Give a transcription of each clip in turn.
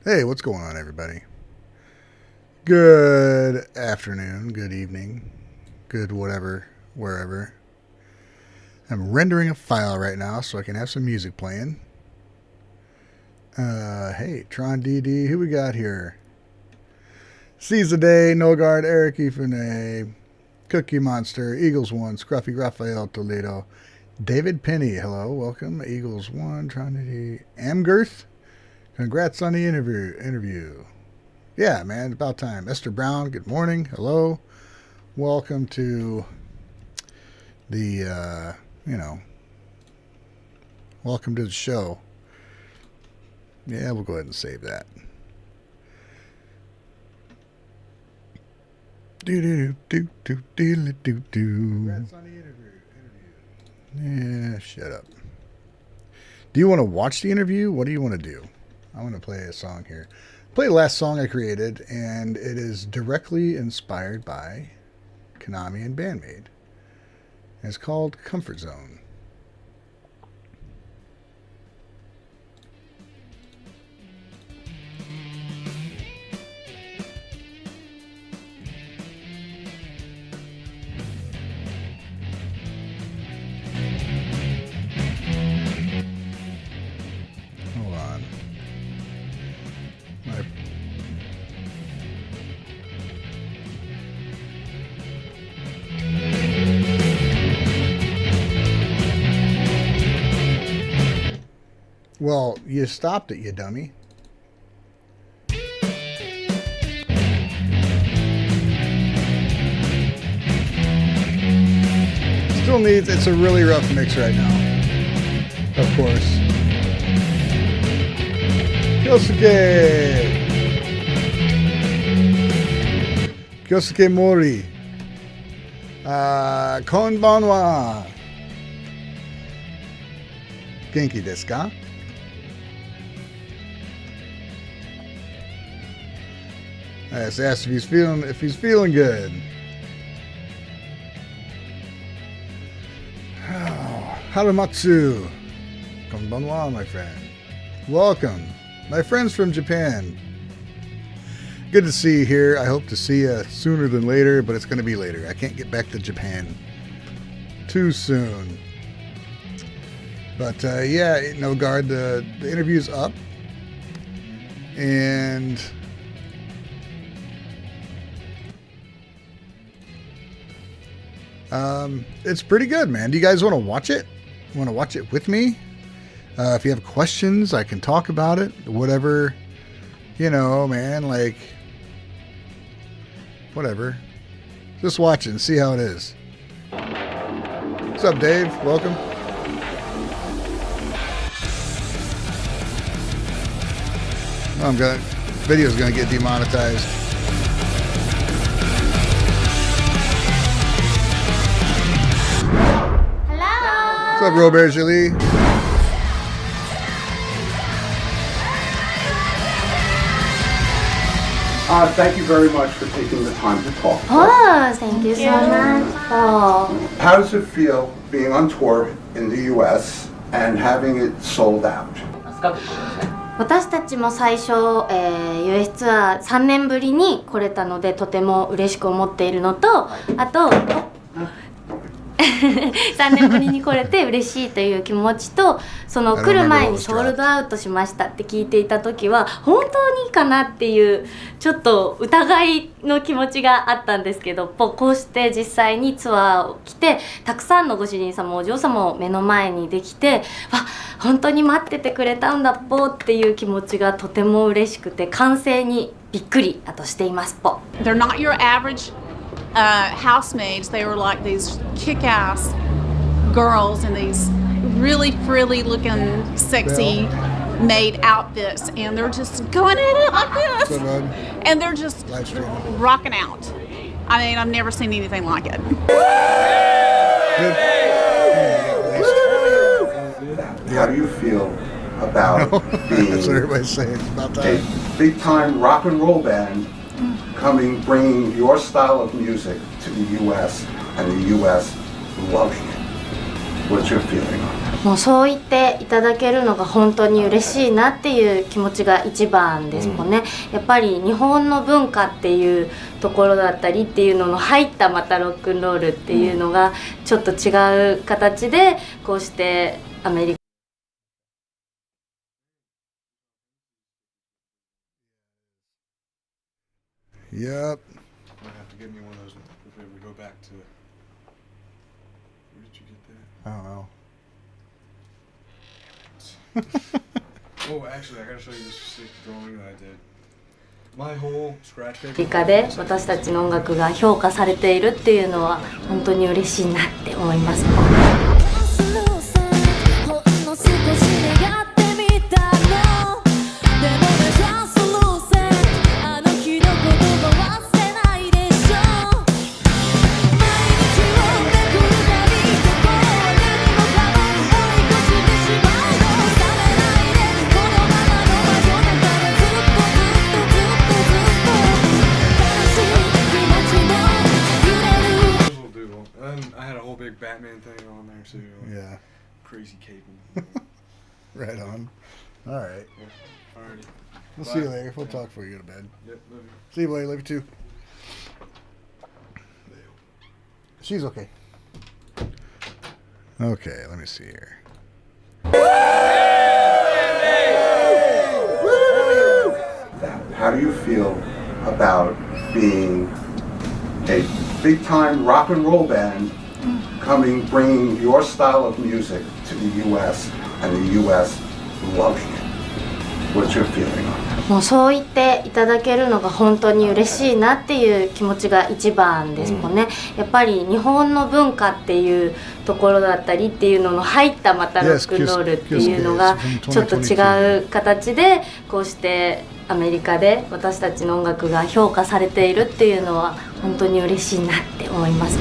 Hey, what's going on, everybody? Good afternoon, good evening, good whatever, wherever. I'm rendering a file right now so I can have some music playing. Hey, Tron DD, who we got here? Caesar Day, Nogard, Eric Ifune, Cookie Monster, Eagles 1, Scruffy Raphael Toledo, David Penny, hello, welcome, Eagles 1, Tron DD, Amgirth. Congrats on the interview. Yeah, man, about time. Esther Brown, good morning. Hello. Welcome to the, welcome to the show. Yeah, we'll go ahead and save that. Congrats on the interview. Yeah, shut up. Do you want to watch the interview? What do you want to do? I'm going to play a song here. Play the last song I created, and it is directly inspired by Konami and BAND-MAID. It's called Comfort Zone. Hold on. Well, you stopped it, you dummy. Still needs, it's a really rough mix right now. Of course. Kyosuke! Kyosuke Mori. Konbanwa. Genki desu ka? I just asked if he's feeling good. Oh, Haramatsu. Konbanwa, my friend. Welcome. My friends from Japan. Good to see you here. I hope to see you sooner than later, but it's going to be later. I can't get back to Japan too soon. But yeah, no guard. The interview's up. And it's pretty good, man. Do you guys want to watch it? Want to watch it with me? If you have questions, I can talk about it. Whatever, man, like, whatever. Just watch it and see how it is. What's up, Dave? Welcome. Video's gonna get demonetized. What's up, Robert Jolie? Thank you very much for taking the time to talk. Oh, thank you so much. Oh. How does it feel being on tour in the US and having it sold out? 私たちも最初、US ツアー3年ぶりに来れたのでとても嬉しく思っているのと、あと3年ぶりに来れて嬉しいという気持ちと、その来る前にソールドアウトしましたって聞いていた時は本当にかなっていうちょっと疑いの気持ちがあったんですけど、こうして実際にツアーを来てたくさんのご主人様お嬢様を目の前にできて、本当に待っててくれたんだっぽっていう気持ちがとても嬉しくて、完成にびっくりしていますぽ。 They're not your average housemaids. They were like these kick-ass girls in these really frilly looking sexy maid outfits, and they're just going at it like this, and they're just rocking out. I mean, I've never seen anything like it. How do you feel about being That's what everybody's saying. It's about time. a big-time rock and roll band bringing your style of music to the US and the US loving it? What's your feeling on that? もうそう言っていただけるのが本当に嬉しいなっていう気持ちが一番ですもんね。やっぱり日本の文化っていうところだったりっていうのの入ったまたロックンロールっていうのがちょっと違う形でこうしてアメリカYep. Might have to get me one of those if we ever go back to. Where did you get that? I don't know. Oh, actually, I gotta show you this sick drawing that I did. My whole scratch アメ paper. リカで私たちの音楽が評価されているっていうのは本当に嬉しいなって思います。Little doodle. And I had a whole big Batman thing on there too. Yeah. Crazy cape. Right on. All right. Alrighty. We'll see you later. We'll talk before you go to bed. Yep, love you. See you, buddy. Love you too. She's okay. Okay, let me see here. How do you feel about being a big-time rock and roll band bringing your style of music to the U.S. and the U.S. loving it? What's your feeling on that? もうそう言っていただけるのが本当に嬉しいなっていう気持ちが一番ですもんね。やっぱり日本の文化っていうところだったりっていうのの入ったまたロックンロールっていうのがちょっと違う形でこうしてアメリカで私たちの音楽が評価されているっていうのは本当に嬉しいなって思います。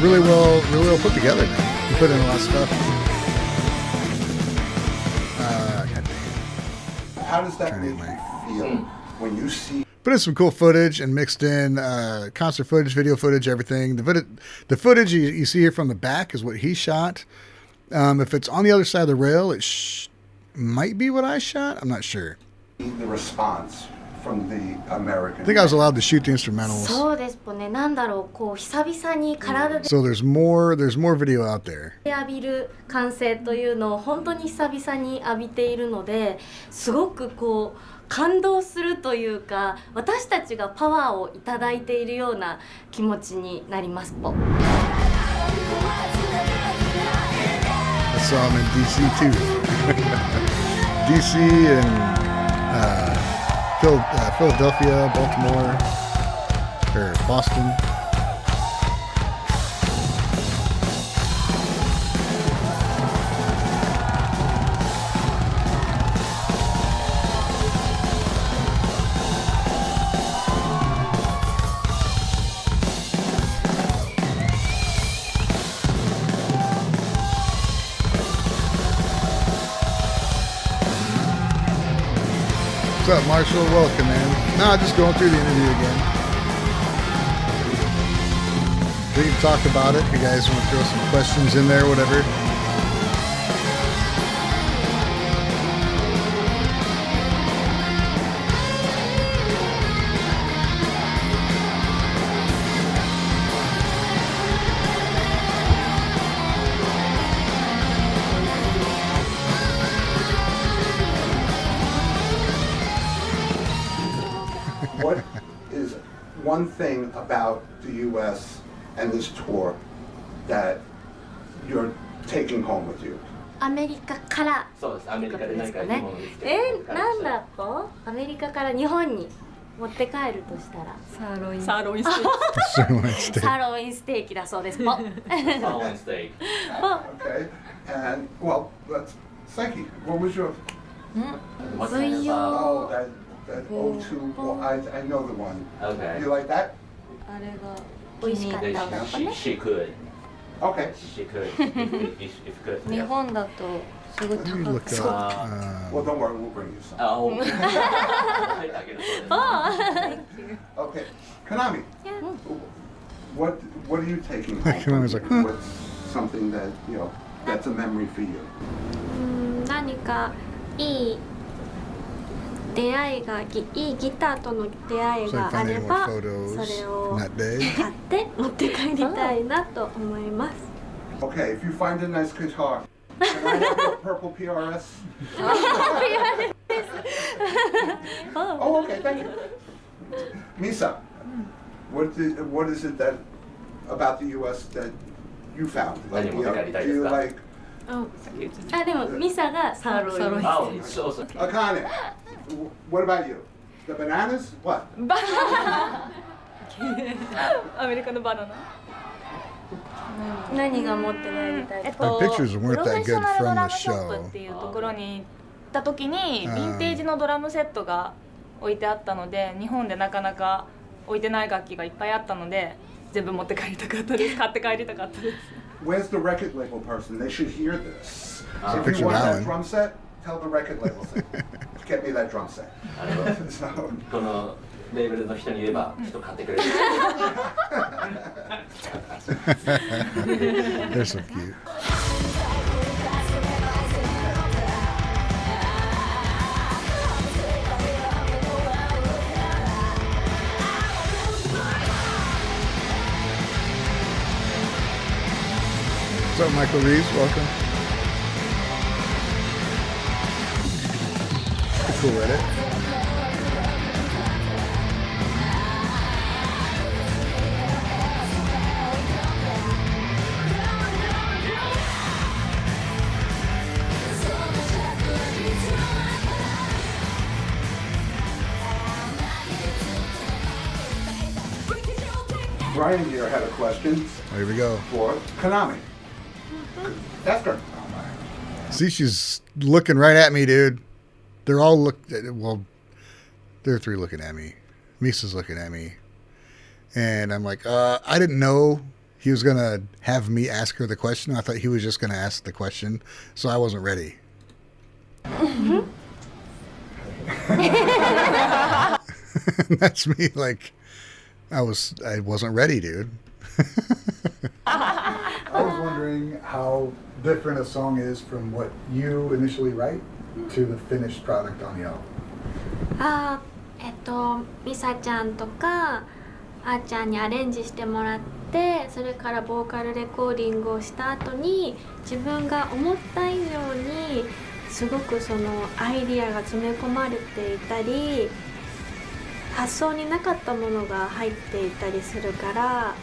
Really well put together, man. You put in a lot of stuff. God dang How does that Turning make you feel when you see? Put in some cool footage and mixed in concert footage, video footage, everything. The footage you see here from the back is what he shot. If it's on the other side of the rail, it might be what I shot. I'm not sure. The response from the American. I think I was allowed to shoot the instrumentals. そうですね。なんだろう、こう久々に体で So there's more video out there. 浴びる歓声というのを本当に久々に浴びているのですごくこう感動するというか私たちがパワーをいただいているような気持ちになります。I saw him in DC too. DC and Philadelphia, Baltimore, or Boston. What's up, Marshall? Welcome, man. Nah, just going through the interview again. We can talk about it. You guys want to throw some questions in there, whatever. What is one thing about the U.S. and this tour that you're taking home with you? アメリカからそうです。アメリカで何かいいものを見つけてなんだとアメリカから日本に持って帰るとしたらサーロインステーキ Sirloin サ steak. ーロインステーキだそうです。ポサーロインステーキ。 Okay. And well, let's Psyche. What was your What's that VO. about? Oh, that O2. Well, I know the one. Okay. You like that? あれが美味しかったのか She, ね she could. Okay. She could. If could. 日 Yeah. 本だとすごい Let me 高 look く up. Well, don't worry, we'll bring you some. Oh. I get it. Okay. Konami, what are you taking home? Konami's like, huh. What's something that, that's a memory for you? 何かいい出会いがいいギターとの出会い So が I あ found れ any ば more そ photos れを on that day. 買って持って帰りたいなと思います。 Okay, if you find a nice guitar, can I have your purple PRS? Oh, okay, thank you. Misa, what is it that about the U.S. that you found? Like, do you like あでもミサがサーロイン Oh, so. Akane? What about you? The bananas? What? アメリカのバナナ。何が持って帰りたい The pictures プ weren't ロフェ that ッショ good ナルド from ラ the ムショップ show. っていうところに行った時にヴィンテージのドラムセットが置いてあったので、日本でなかなか置いてない楽器がいっぱいあったので全部持って帰りたかったです。買って帰りたかったです。 Where's the record label person? They should hear this. If Picture you want Alan. that drum set, tell the record label thing. Get me that drum set. So, このレーベルの人に言えば人買ってくれる。 They're so cute. What's up, Michael Reeves? Welcome. Cool Reddit. Brian here had a question Here we go. for Konami. Ask her. See, she's looking right at me, dude. They're all well, there are three looking at me. Misa's looking at me. And I'm like, I didn't know he was going to have me ask her the question. I thought he was just going to ask the question. So I wasn't ready. That's me. Like, I wasn't ready, dude. I was wondering how different a song is from what you initially write to the finished product on the album. ミサちゃんとかあーちゃんにアレンジしてもらってそれからボーカルレコーディングをした後に自分が思った以上にすごくそのアイディアが詰め込まれていたり発想になかったものが入っていたりするから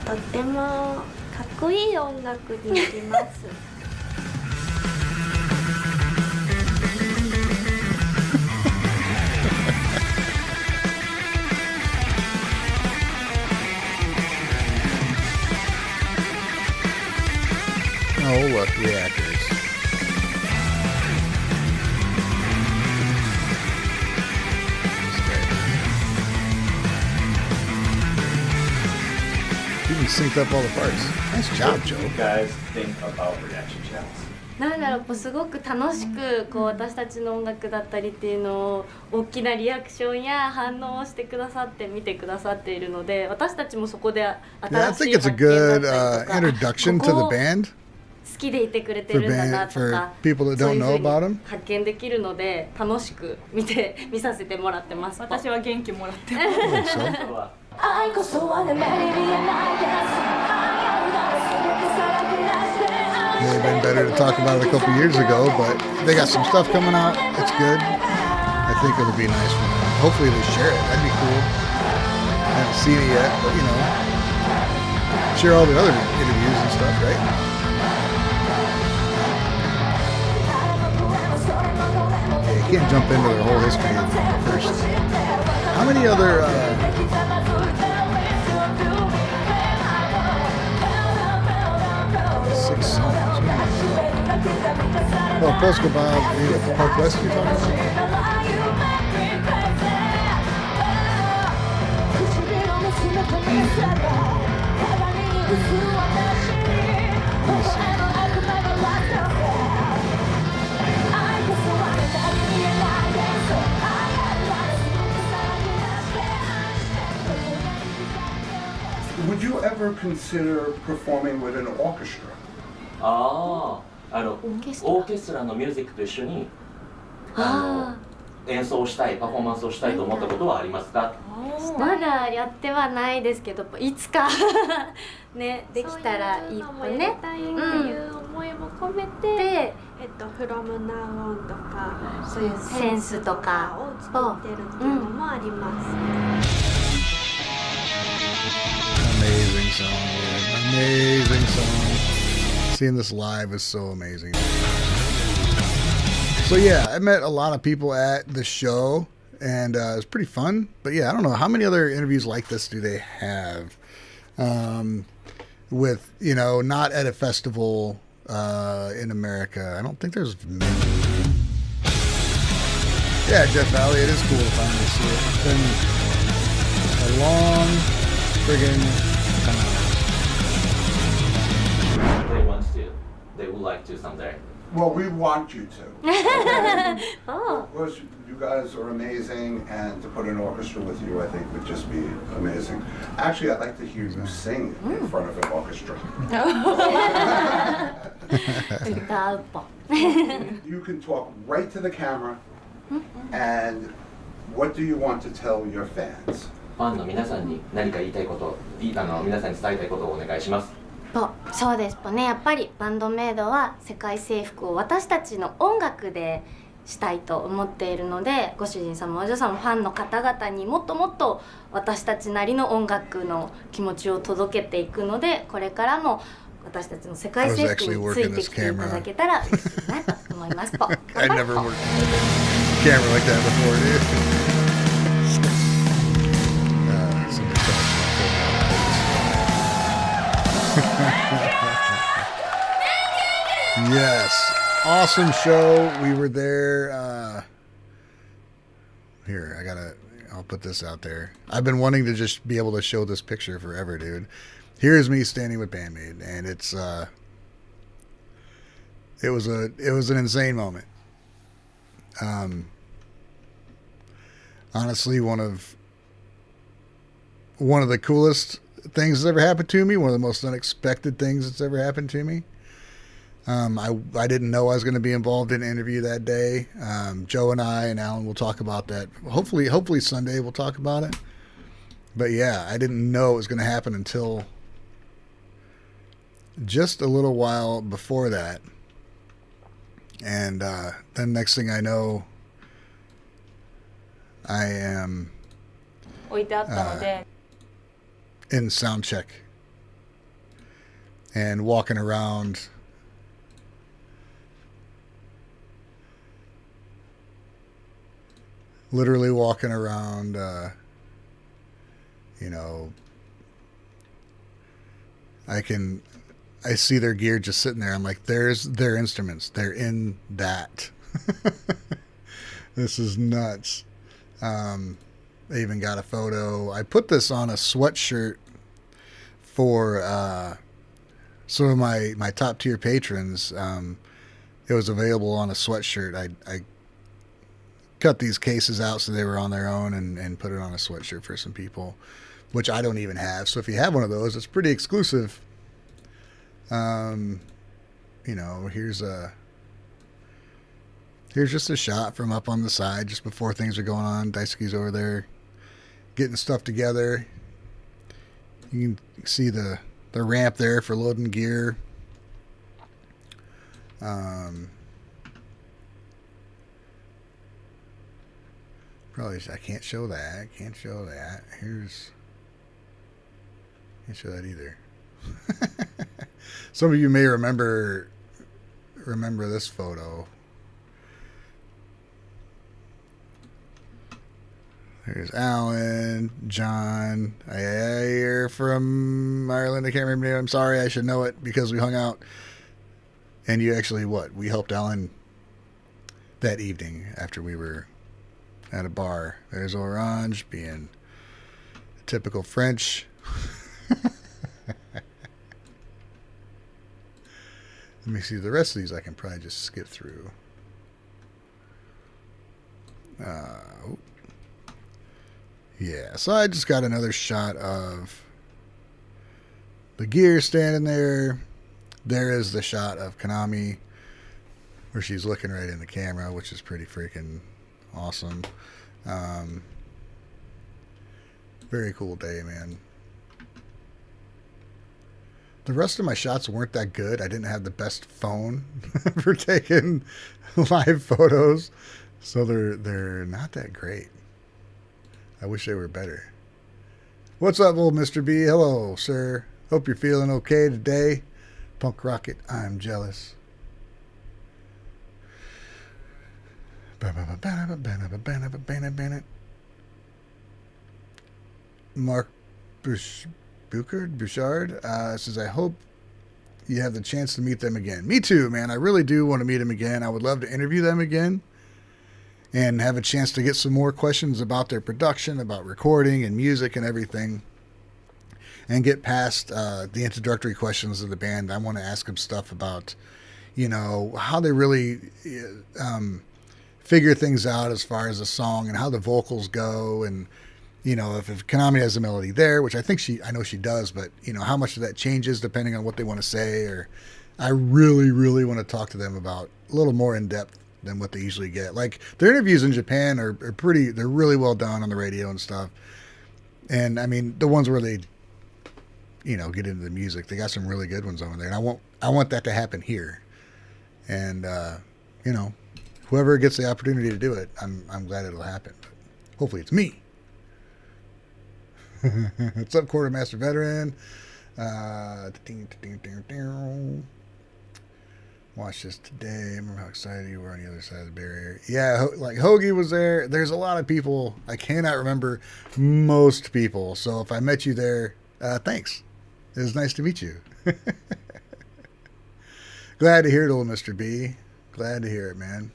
とってもかっこいい音楽になります。Oh, look, reactors. Even synced up all the parts. Nice job, Joe. What do you guys think about reaction chats? なんだろうすごく楽しくこう私たちの音楽だったりっていうのを大きなリアクションや反応をしてくださって見てくださっているので私たちもそこで Yeah, I 新し think い it's a 発見だ good ったりとか introduction こ to こ the band 好きでいてくれてるんだなと for か people that そう don't いう know ふうに about them. 発見できるので楽しく見させてもらってます。私は元気もらってます。 I think so. 人は May have been better to talk about it a couple years ago, but they got some stuff coming out. It's good. I think it'll be nice for them. Hopefully they share it. That'd be cool. I haven't seen it yet, but share all the other interviews and stuff, right? Yeah, you can't jump into their whole history first. How many other 6 songs? Oh, Polska Bob, Park West you're talking about? Would you ever consider performing with an orchestra? ああ、オーケストラオーケストラのミュージックと一緒に演奏したい、パフォーマンスをしたいと思ったことはありますか？まだやってはないですけど、いつかねできたらいいっぽいね。そういうのもやりたいっていう思いも込めて、From Now On とかそういうセンスとかを作ってるっていうのもあります。Amazing song, man. Amazing song. Seeing this live is so amazing. So yeah, I met a lot of people at the show, and it was pretty fun. But yeah, I don't know how many other interviews like this do they have, with not at a festival in America. I don't think there's many. Yeah, Jeff Valley, it is cool to finally see it. It's been a long friggin' They would like to someday. Well, we want you to. Oh. Of course, you guys are amazing, and to put an orchestra with you, I think, would just be amazing. Actually, I'd like to hear you sing in front of an orchestra. You can talk right to the camera, and what do you want to tell your fans? ファンの皆さんに何か言いたいこと、皆さんに伝えたいことをお願いします。そうですね。やっぱりバンドメイドは世界征服を私たちの音楽でしたいと思っているので、ご主人様お嬢様ファンの方々にもっともっと私たちなりの音楽の気持ちを届けていくので、これからも私たちの世界征服についてきていただけたら嬉しいなと思います。I never worked camera like that before, dude. Yes, awesome show. We were there. Here, I'll put this out there. I've been wanting to just be able to show this picture forever, dude. Here's me standing with BAND-MAID, and it was an insane moment. Honestly, one of the coolest things that's ever happened to me. One of the most unexpected things that's ever happened to me. I didn't know I was going to be involved in an interview that day. Joe and I and Alan will talk about that. Hopefully Sunday we'll talk about it. But yeah, I didn't know it was going to happen until just a little while before that. And then next thing I know, I am in sound check and walking around literally walking around I see their gear just sitting there. I'm like, there's their instruments, they're in that. This is nuts. I even got a photo. I put this on a sweatshirt for some of my top tier patrons. It was available on a sweatshirt. I cut these cases out so they were on their own and put it on a sweatshirt for some people, which I don't even have. So if you have one of those, it's pretty exclusive. Here's just a shot from up on the side just before things are going on. Daisuke's over there getting stuff together. You can see the ramp there for loading gear. Probably I can't show that. Can't show that. Can't show that either. Some of you may remember this photo. There's Alan, John. I hear from Ireland. I can't remember your name. I'm sorry. I should know it because we hung out. And you actually, we helped Alan that evening after we were at a bar. There's Orange being typical French. Let me see, the rest of these I can probably just skip through. Yeah, so I just got another shot of the gear standing there. There is the shot of Konami where she's looking right in the camera, which is pretty freaking awesome. Very cool day, man. The rest of my shots weren't that good. I didn't have the best phone for taking live photos, so they're not that great. I wish they were better. What's up, old Mr. B? Hello, sir. Hope you're feeling okay today. Punk Rocket, I'm jealous. Mark Bouchard says, I hope you have the chance to meet them again. Me too, man. I really do want to meet them again. I would love to interview them again and have a chance to get some more questions about their production, about recording and music and everything, and get past the introductory questions of the band. I want to ask them stuff about, you know, how they really figure things out as far as the song and how the vocals go, and you know, if Konami has a melody there, which I know she does, but you know, how much of that changes depending on what they want to say. Or I really, really want to talk to them about a little more in depth than what they usually get. Like their interviews in Japan are they're really well done on the radio and stuff. And I mean, the ones where they, you know, get into the music, they got some really good ones over there. And I want that to happen here. And, you know, whoever gets the opportunity to do it, I'm glad it'll happen. But hopefully it's me. What's up, Quartermaster Veteran? Watched this today. I remember how excited you were on the other side of the barrier. Yeah, like Hoagie was there. There's a lot of people. I cannot remember most people. So if I met you there, thanks. It was nice to meet you. Glad to hear it, old Mr. B. Glad to hear it, man.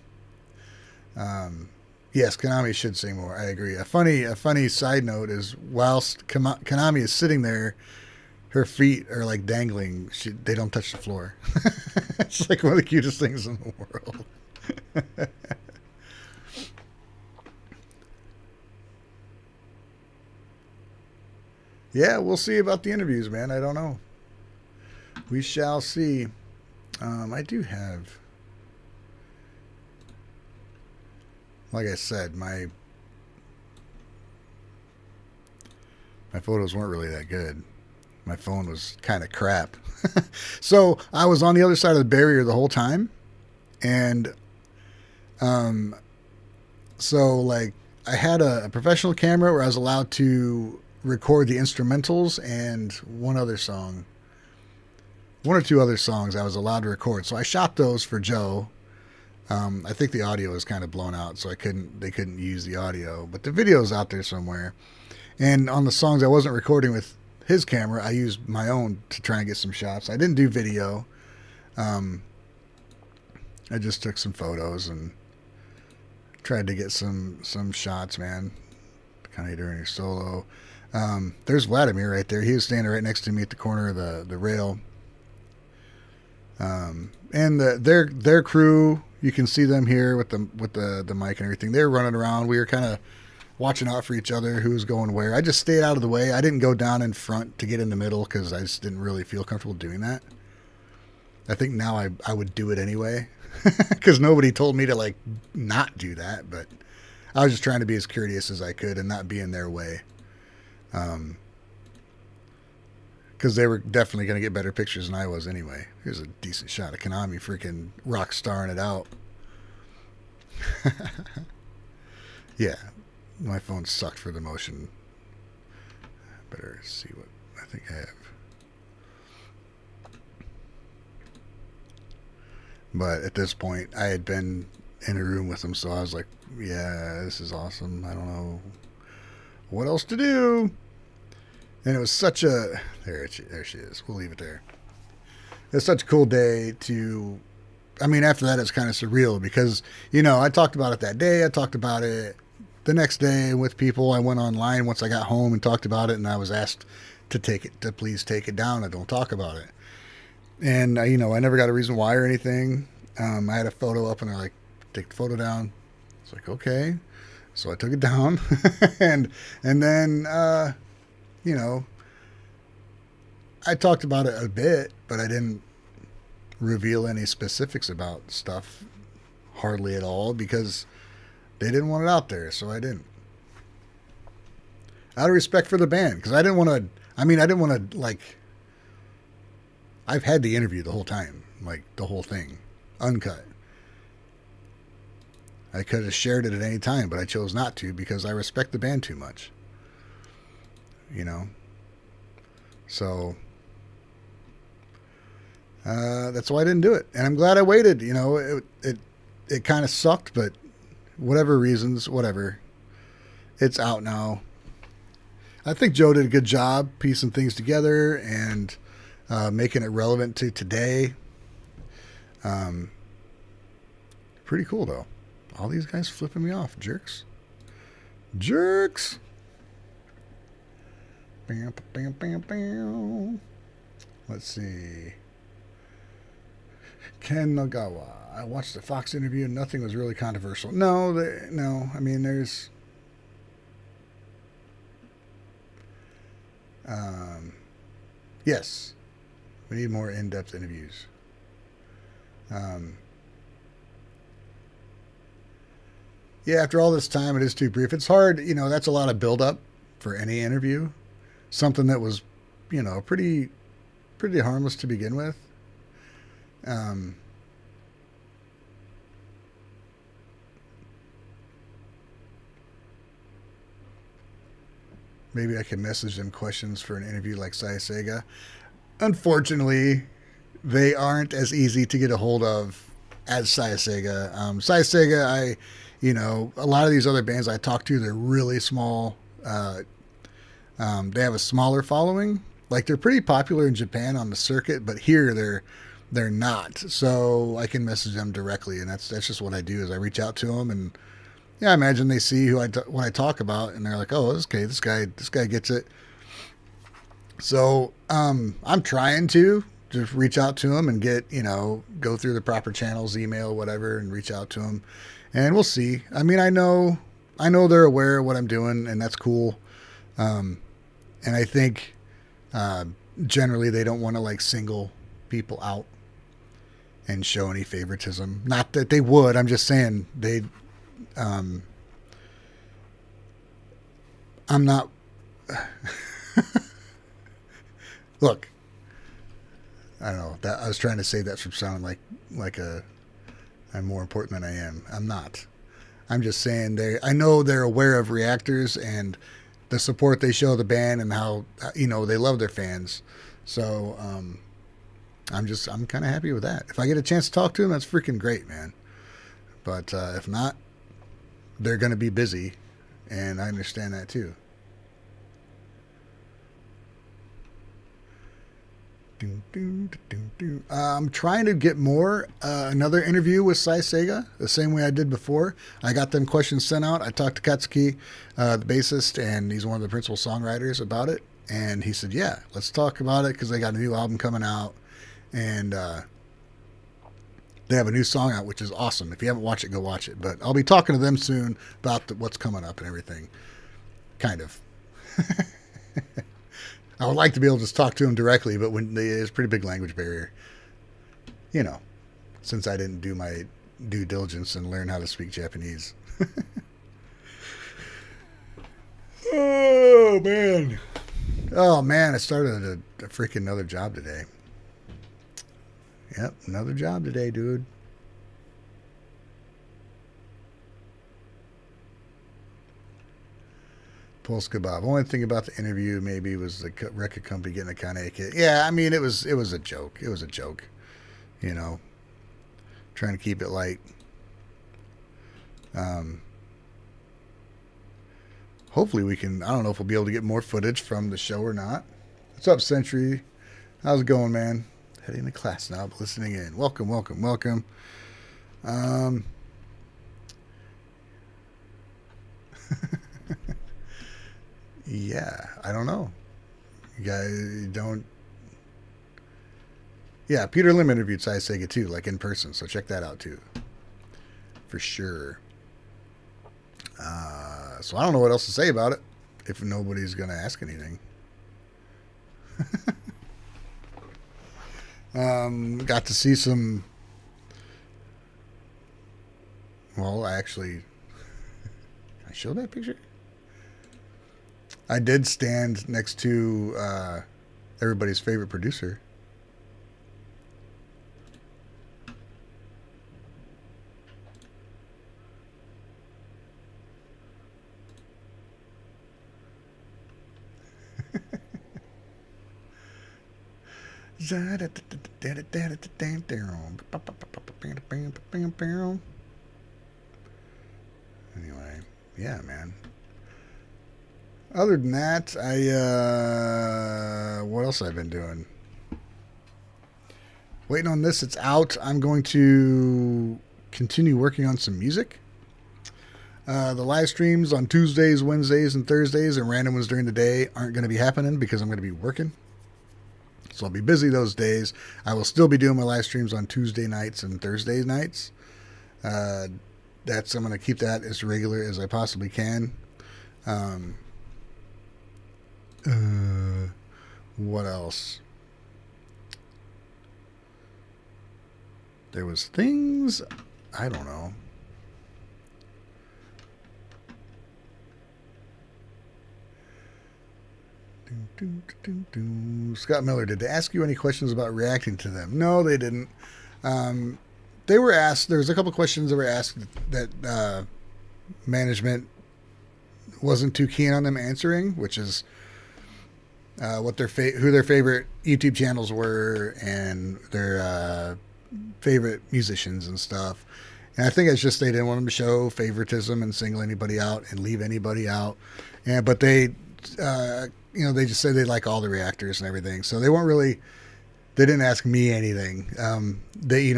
Yes, Konami should sing more. I agree. A funny side note is whilst Konami is sitting there, her feet are like dangling. They don't touch the floor. It's like one of the cutest things in the world. Yeah, we'll see about the interviews, man. I don't know. We shall see. I do have, like I said, my photos weren't really that good. My phone was kind of crap. So I was on the other side of the barrier the whole time. And so like I had a professional camera where I was allowed to record the instrumentals and one or two other songs I was allowed to record. So I shot those for Joe. I think the audio was kind of blown out, so they couldn't use the audio, but the video's out there somewhere. And on the songs I wasn't recording with his camera, I used my own to try and get some shots. I didn't do video. I just took some photos and tried to get some shots, man. Kind of during your solo. There's Vladimir right there. He was standing right next to me at the corner of the rail. And their crew, you can see them here with the mic and everything. They're running around. We were kind of watching out for each other, who was going where. I just stayed out of the way. I didn't go down in front to get in the middle because I just didn't really feel comfortable doing that. I think now I would do it anyway because nobody told me to like not do that, but I was just trying to be as courteous as I could and not be in their way. Because they were definitely going to get better pictures than I was anyway. Here's a decent shot of Konami freaking rock starring it out. Yeah, my phone sucked for the motion. Better see what I think I have. But at this point, I had been in a room with them, so I was like, yeah, this is awesome. I don't know what else to do. And it was such there she is. We'll leave it there. It's such a cool day to I mean, after that, it's kind of surreal because, you know, I talked about it that day. I talked about it the next day with people. I went online once I got home and talked about it, and I was asked to please take it down. I don't talk about it. And, you know, I never got a reason why or anything. I had a photo up and they're like, take the photo down. It's like, okay. So I took it down and then, you know, I talked about it a bit, but I didn't reveal any specifics about stuff hardly at all because they didn't want it out there. So I didn't. Out of respect for the band, because I didn't want to, like, I've had the interview the whole time, like the whole thing, uncut. I could have shared it at any time, but I chose not to because I respect the band too much. You know? So that's why I didn't do it. And I'm glad I waited. You know, it kind of sucked, but whatever reasons, whatever. It's out now. I think Joe did a good job piecing things together and making it relevant to today. Pretty cool, though. All these guys flipping me off. Jerks. Jerks. Bam, bam, bam, bam. Let's see. Ken Nagawa. I watched the Fox interview and nothing was really controversial. No. I mean, there's... yes. We need more in-depth interviews. Yeah, after all this time, it is too brief. It's hard, you know, that's a lot of build-up for any interview. Something that was, you know, pretty harmless to begin with. Maybe I can message them questions for an interview like Saya Sega. Unfortunately, they aren't as easy to get a hold of as Saya Sega. Saya Sega, you know, a lot of these other bands I talk to, they're really small. They have a smaller following. Like, they're pretty popular in Japan on the circuit, but here they're not. So I can message them directly, and that's just what I do is I reach out to them, and yeah, I imagine they see what I talk about, and they're like, oh, okay, this guy gets it. So I'm trying to just reach out to them and get, you know, go through the proper channels, email, whatever, and reach out to them. And we'll see. I mean, I know they're aware of what I'm doing, and that's cool. And I think generally they don't want to like single people out and show any favoritism. Not that they would. I'm just saying they. I'm not. Look, I don't know. That I was trying to say that from sounding like I'm more important than I am. I'm not. I'm just saying I know they're aware of reactors and the support they show the band and how, you know, they love their fans. So I'm kind of happy with that. If I get a chance to talk to them, that's freaking great, man. But if not, they're going to be busy, and I understand that too. I'm trying to get another interview with Sai Sega, the same way I did before. I got them questions sent out. I talked to Katsuki, the bassist, and he's one of the principal songwriters, about it. And he said, yeah, let's talk about it because they got a new album coming out. And they have a new song out, which is awesome. If you haven't watched it, go watch it. But I'll be talking to them soon about what's coming up and everything. Kind of. I would like to be able to just talk to them directly, but there's a pretty big language barrier. You know, since I didn't do my due diligence and learn how to speak Japanese. Oh, man. Oh, man, I started a freaking another job today. Yep, another job today, dude. Pulse Kebab. Only thing about the interview maybe was the record company getting a Kane kit. Yeah, I mean, it was a joke. It was a joke. You know, trying to keep it light. Hopefully we can, I don't know if we'll be able to get more footage from the show or not. What's up, Century? How's it going, man? Heading to class now, but listening in. Welcome. Yeah, I don't know. You guys don't. Yeah, Peter Lim interviewed Sai Sega too, like in person. So check that out too, for sure. So I don't know what else to say about it if nobody's gonna ask anything. Got to see some. Well, I showed that picture. I did stand next to everybody's favorite producer. Anyway, yeah, man. Other than that, what else I've been doing? Waiting on this. It's out. I'm going to continue working on some music. The live streams on Tuesdays, Wednesdays, and Thursdays, and random ones during the day aren't going to be happening because I'm going to be working. So I'll be busy those days. I will still be doing my live streams on Tuesday nights and Thursday nights. I'm going to keep that as regular as I possibly can. What else? There was things, I don't know. Scott Miller, did they ask you any questions about reacting to them? No, they didn't. They were asked, there was a couple questions that were asked that management wasn't too keen on them answering, which is who their favorite YouTube channels were and their favorite musicians and stuff. And I think it's just they didn't want them to show favoritism and single anybody out and leave anybody out. But they they just said they like all the reactors and everything. So they weren't really, they didn't ask me anything. They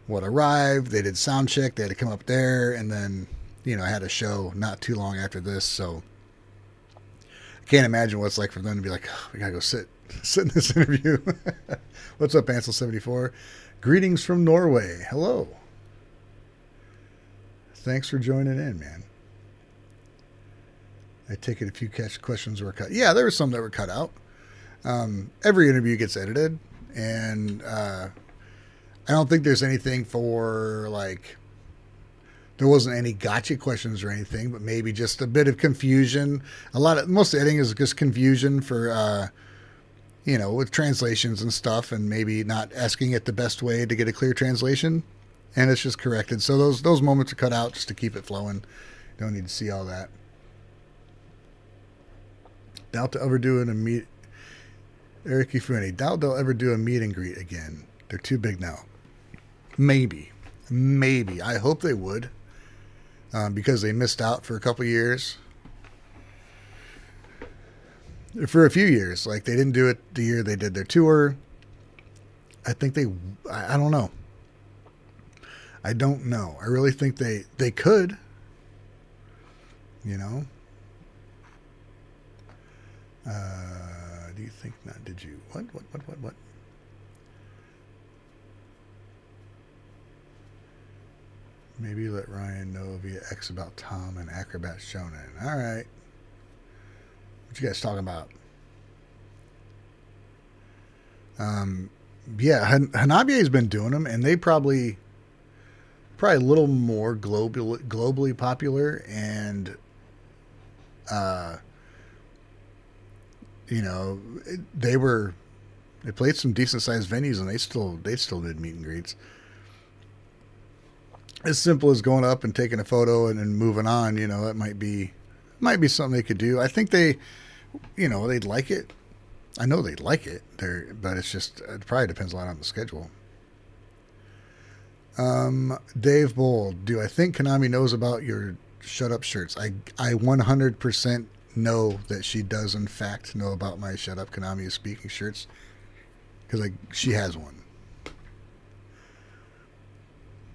arrived, they did sound check, they had to come up there, and then, I had a show not too long after this. So I can't imagine what it's like for them to be like, oh, we gotta go sit in this interview. What's up, Ansel74? Greetings from Norway. Hello. Thanks for joining in, man. I take it a few questions were cut. Yeah, there were some that were cut out. Every interview gets edited, and I don't think there's anything for, like, there wasn't any gotcha questions or anything, but maybe just a bit of confusion. Most editing is just confusion for, with translations and stuff, and maybe not asking it the best way to get a clear translation, and it's just corrected. So those moments are cut out just to keep it flowing. Don't need to see all that. Doubt they'll ever do Eric Ifuni. Doubt they'll ever do a meet and greet again. They're too big now. Maybe. I hope they would, because they missed out for a couple years. For a few years, like they didn't do it the year they did their tour. I think I don't know. I don't know. I really think they could. Do you think not? Did you? What? Maybe let Ryan know via X about Tom and Acrobat Shonen. All right. What you guys talking about? Yeah, Hanabi's been doing them, and they probably a little more globally popular, and they played some decent sized venues, and they still did meet and greets. As simple as going up and taking a photo and then moving on, it might be something they could do. I think they'd like it. I know they'd like it there, but it probably depends a lot on the schedule. Dave Bold, do I think Konami knows about your Shut Up shirts? I 100% know that she does in fact know about my Shut Up Konami is Speaking shirts, because like she has one.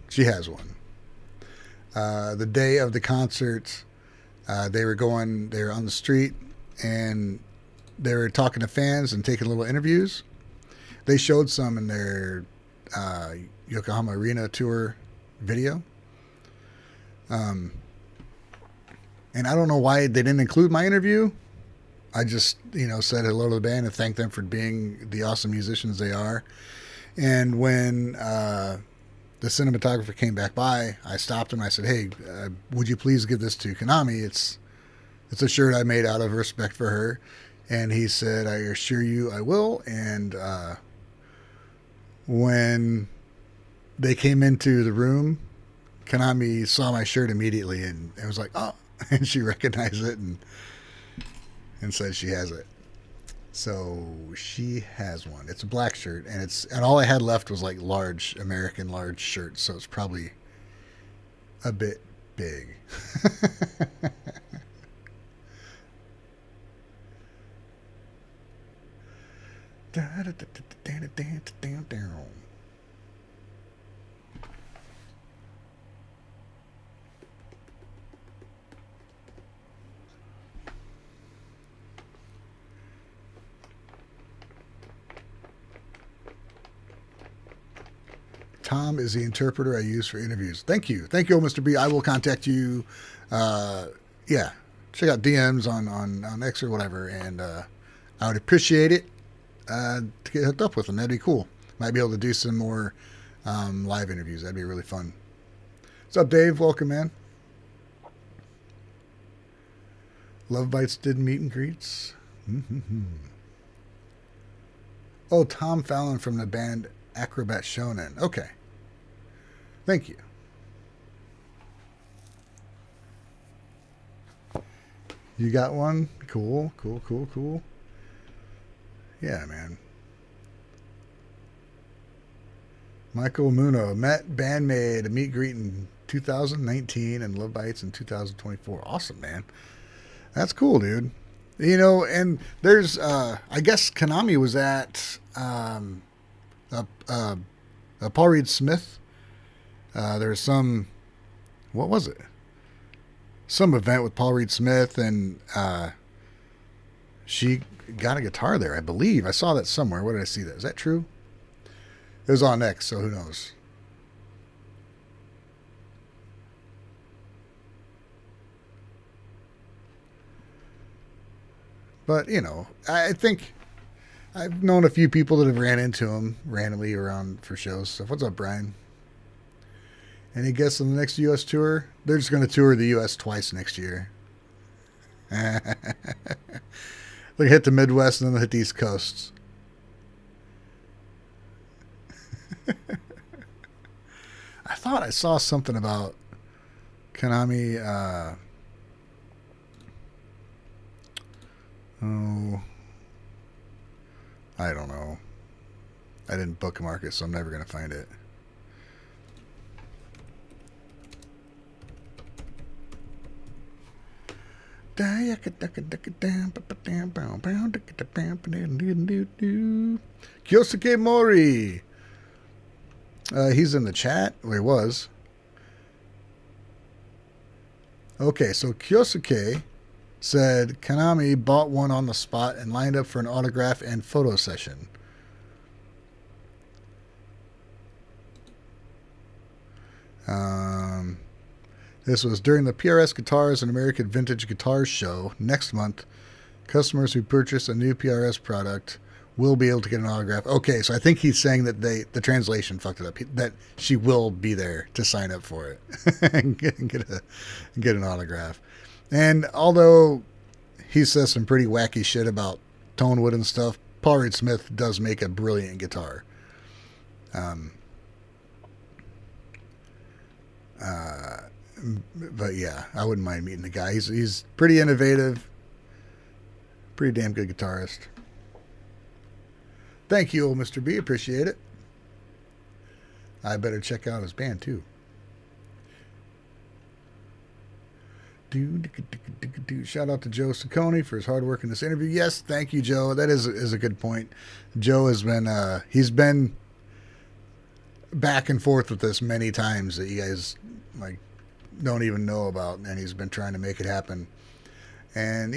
She has one. The day of the concert, they were on the street and they were talking to fans and taking little interviews. They showed some in their Yokohama Arena tour video. And I don't know why they didn't include my interview. I just, said hello to the band and thanked them for being the awesome musicians they are. And when the cinematographer came back by, I stopped him. I said, "Hey, would you please give this to Konami? It's a shirt I made out of respect for her." And he said, "I assure you I will." And when they came into the room, Konami saw my shirt immediately and it was like, "Oh," and she recognized it and said she has it. So she has one. It's a black shirt, and all I had left was like American large shirts, so it's probably a bit big. Tom is the interpreter I use for interviews. Thank you, Mr. B. I will contact you. Yeah, check out DMs on X or whatever, and I would appreciate it to get hooked up with them. That'd be cool. Might be able to do some more live interviews. That'd be really fun. What's up, Dave? Welcome, man. Love Bites did meet and greets. Mm-hmm. Oh, Tom Fallon from the band Acrobat Shonen. Okay. Thank you. You got one? Cool. Yeah, man. Michael Muno met BAND-MAID a meet greet in 2019 and Love Bites in 2024. Awesome, man. That's cool, dude. And there's I guess Konami was at Paul Reed Smith. There's some, what was it? Some event with Paul Reed Smith, and she got a guitar there, I believe. I saw that somewhere. Where did I see that? Is that true? It was on X, so who knows? But, I think I've known a few people that have ran into him randomly around for shows. So what's up, Brian? Any guess on the next U.S. tour? They're just going to tour the U.S. twice next year. They'll hit the Midwest and then they'll hit the East Coast. I thought I saw something about Konami. I don't know. I didn't bookmark it, so I'm never going to find it. Kyosuke Mori. He's in the chat. Well, he was. Okay, so Kyosuke said Konami bought one on the spot and lined up for an autograph and photo session. This was during the PRS Guitars and American Vintage Guitars show. Next month, customers who purchase a new PRS product will be able to get an autograph. Okay, so I think he's saying that the translation fucked it up. That she will be there to sign up for it and get an autograph. And although he says some pretty wacky shit about Tonewood and stuff, Paul Reed Smith does make a brilliant guitar. But yeah, I wouldn't mind meeting the guy. He's pretty innovative, pretty damn good guitarist. Thank you, old Mr. B. Appreciate it. I better check out his band too. Shout out to Joe Saccone for his hard work in this interview. Yes, thank you, Joe. That is a good point. Joe has been he's been back and forth with this many times that you guys like don't even know about, and he's been trying to make it happen. And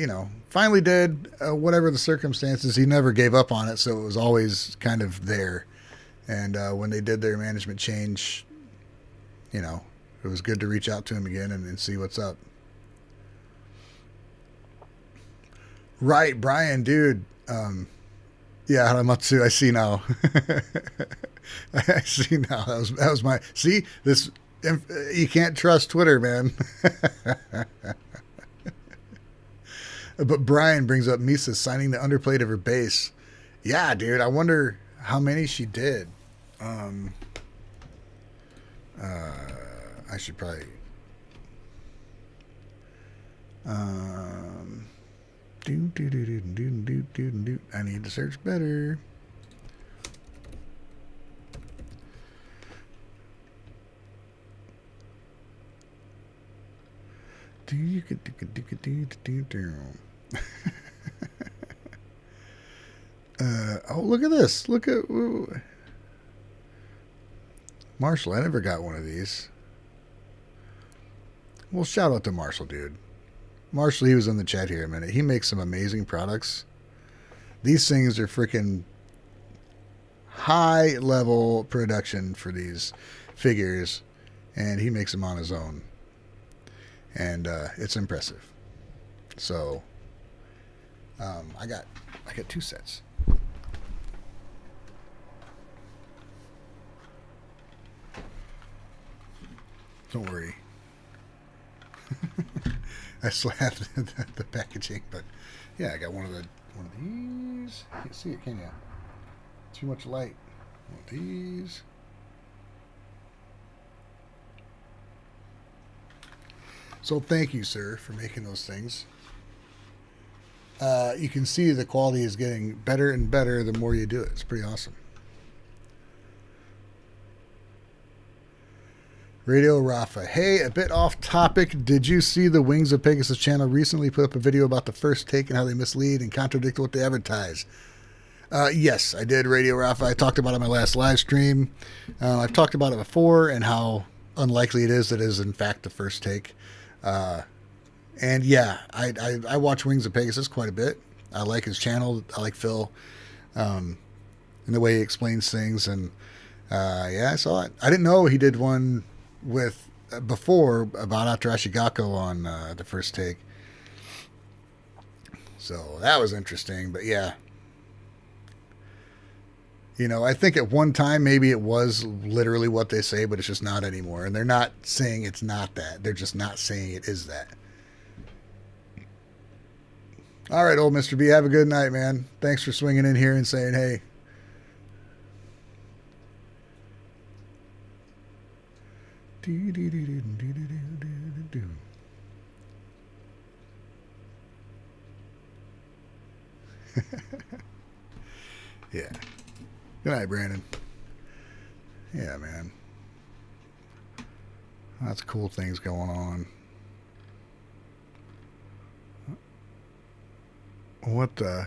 finally did. Whatever the circumstances, he never gave up on it, so it was always kind of there. And when they did their management change, it was good to reach out to him again and see what's up. Right, Brian, dude. Yeah, Haramatsu, I see now. I see now. That was my see this. You can't trust Twitter, man. But Brian brings up Misa signing the underplate of her bass. Yeah, dude. I wonder how many she did. I should probably. I need to search better. Oh, look at this. Look at Marshall. I never got one of these. Well, shout out to Marshall, dude. Marshall, he was in the chat here a minute. He makes some amazing products. These things are freaking high level production for these figures, and he makes them on his own. And it's impressive. So I got 2 sets. Don't worry. I still have the packaging, but yeah, I got one of these. You can't see it, can you? Too much light. One of these. So thank you, sir, for making those things. You can see the quality is getting better and better the more you do it. It's pretty awesome. Radio Rafa. Hey, a bit off topic. Did you see the Wings of Pegasus channel recently put up a video about the first take and how they mislead and contradict what they advertise? Yes, I did, Radio Rafa. I talked about it on my last live stream. I've talked about it before and how unlikely it is that it is in fact the first take. And yeah, I watch Wings of Pegasus quite a bit. I like his channel. I like Phil, and the way he explains things. And yeah, I saw it. I didn't know he did one with before about Atarashigako on the first take. So that was interesting. But yeah, I think at one time maybe it was literally what they say, but it's just not anymore. And they're not saying it's not that. They're just not saying it is that. All right, old Mr. B, have a good night, man. Thanks for swinging in here and saying hey. Yeah. Good night, Brandon. Yeah, man. Lots of cool things going on. What the?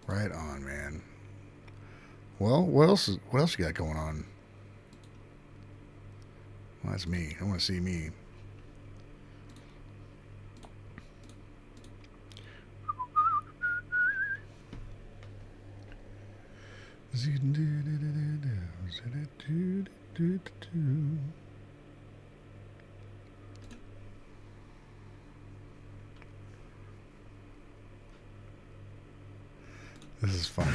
Right on, man. Well, what else you got going on? Well, that's me. I want to see me. This is fun.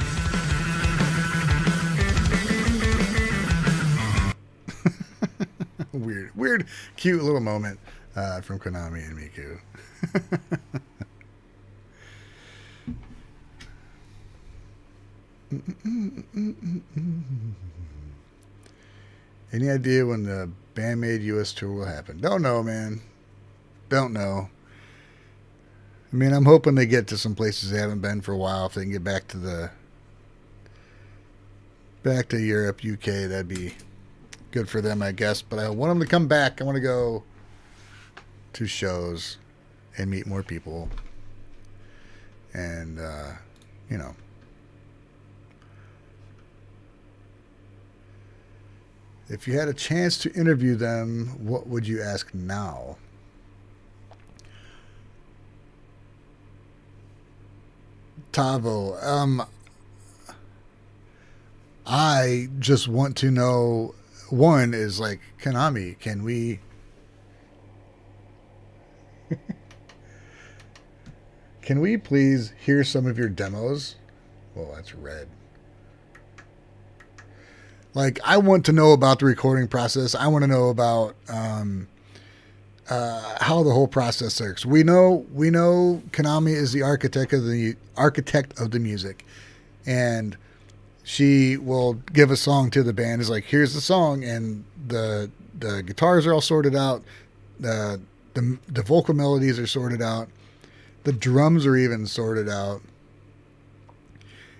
Weird, cute little moment from Konami and Miku. Any idea when the BAND-MAID US tour will happen? Don't know, man. Don't know. I mean, I'm hoping they get to some places they haven't been for a while. If they can get back to the back to Europe, UK. That'd be good for them, I guess. But I want them to come back. I want to go to shows and meet more people. And, you know. If you had a chance to interview them, what would you ask now? Tavo, I just want to know, one is like, Konami, can we can we please hear some of your demos? Well, that's red. Like, I want to know about the recording process. I want to know about how the whole process works. We know Konami is the architect of the music, and she will give a song to the band. It's like, here's the song, and the guitars are all sorted out, the vocal melodies are sorted out, the drums are even sorted out.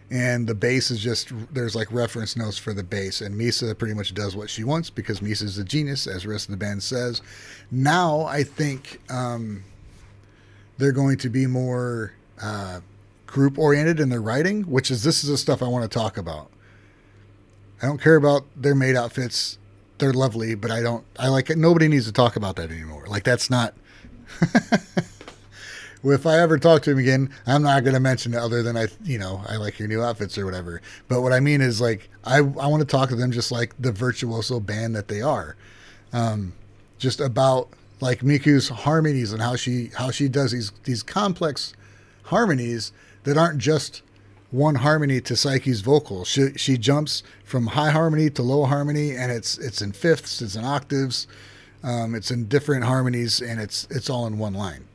And the bass is just, there's like reference notes for the bass. And Misa pretty much does what she wants because Misa's a genius, as the rest of the band says. Now I think they're going to be more group oriented in their writing, this is the stuff I want to talk about. I don't care about their maid outfits. They're lovely, but I like it. Nobody needs to talk about that anymore. Like, that's not... If I ever talk to him again, I'm not going to mention it other than I like your new outfits or whatever. But what I mean is, like, I want to talk to them just like the virtuoso band that they are. Just about like Miku's harmonies and how she does these complex harmonies that aren't just one harmony to Psyche's vocals. She jumps from high harmony to low harmony, and it's in fifths, it's in octaves, it's in different harmonies, and it's all in one line.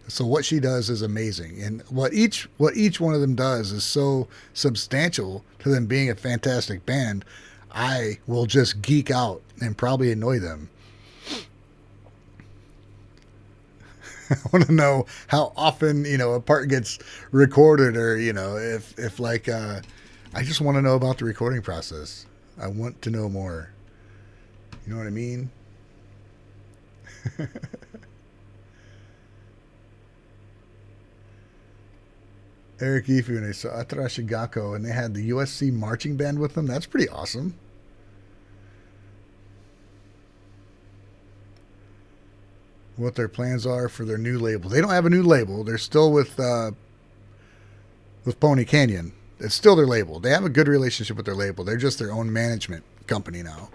So what she does is amazing, and what each one of them does is so substantial to them being a fantastic band. I will just geek out and probably annoy them. I want to know how often a part gets recorded, or if like I just want to know about the recording process. I want to know more. You know what I mean? Eric Ifu, and they saw Atarashi Gakko, and they had the USC marching band with them. That's pretty awesome. What their plans are for their new label. They don't have a new label. They're still with Pony Canyon. It's still their label. They have a good relationship with their label. They're just their own management company now.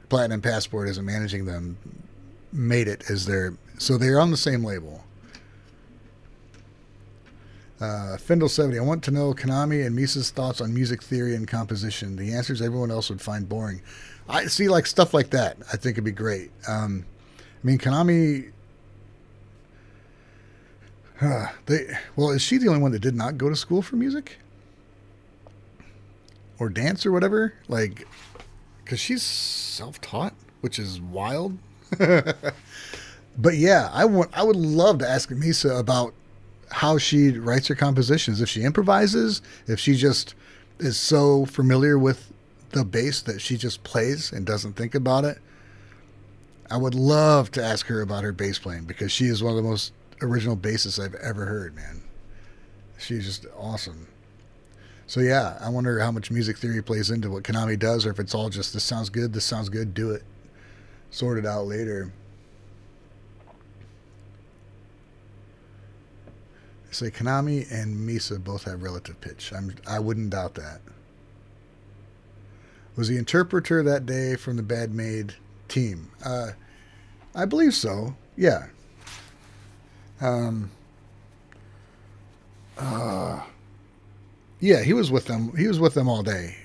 Platinum Passport isn't managing them. Made it as so they're on the same label. Findle 70, I want to know Konami and Misa's thoughts on music theory and composition. The answers everyone else would find boring. I see, like, stuff like that. I think it'd be great. I mean, Konami. Is she the only one that did not go to school for music or dance or whatever? Like, because she's self-taught, which is wild. But yeah, I would love to ask Misa about how she writes her compositions. If she improvises, if she just is so familiar with the bass that she just plays and doesn't think about it. I would love to ask her about her bass playing, because she is one of the most original bassists I've ever heard, man. She's just awesome. So yeah, I wonder how much music theory plays into what Konami does, or if it's all just, this sounds good, do it. Sort it out later. Say Konami and Misa both have relative pitch. I wouldn't doubt that. Was the interpreter that day from the BAND-MAID team? I believe so. Yeah. Yeah, he was with them. He was with them all day.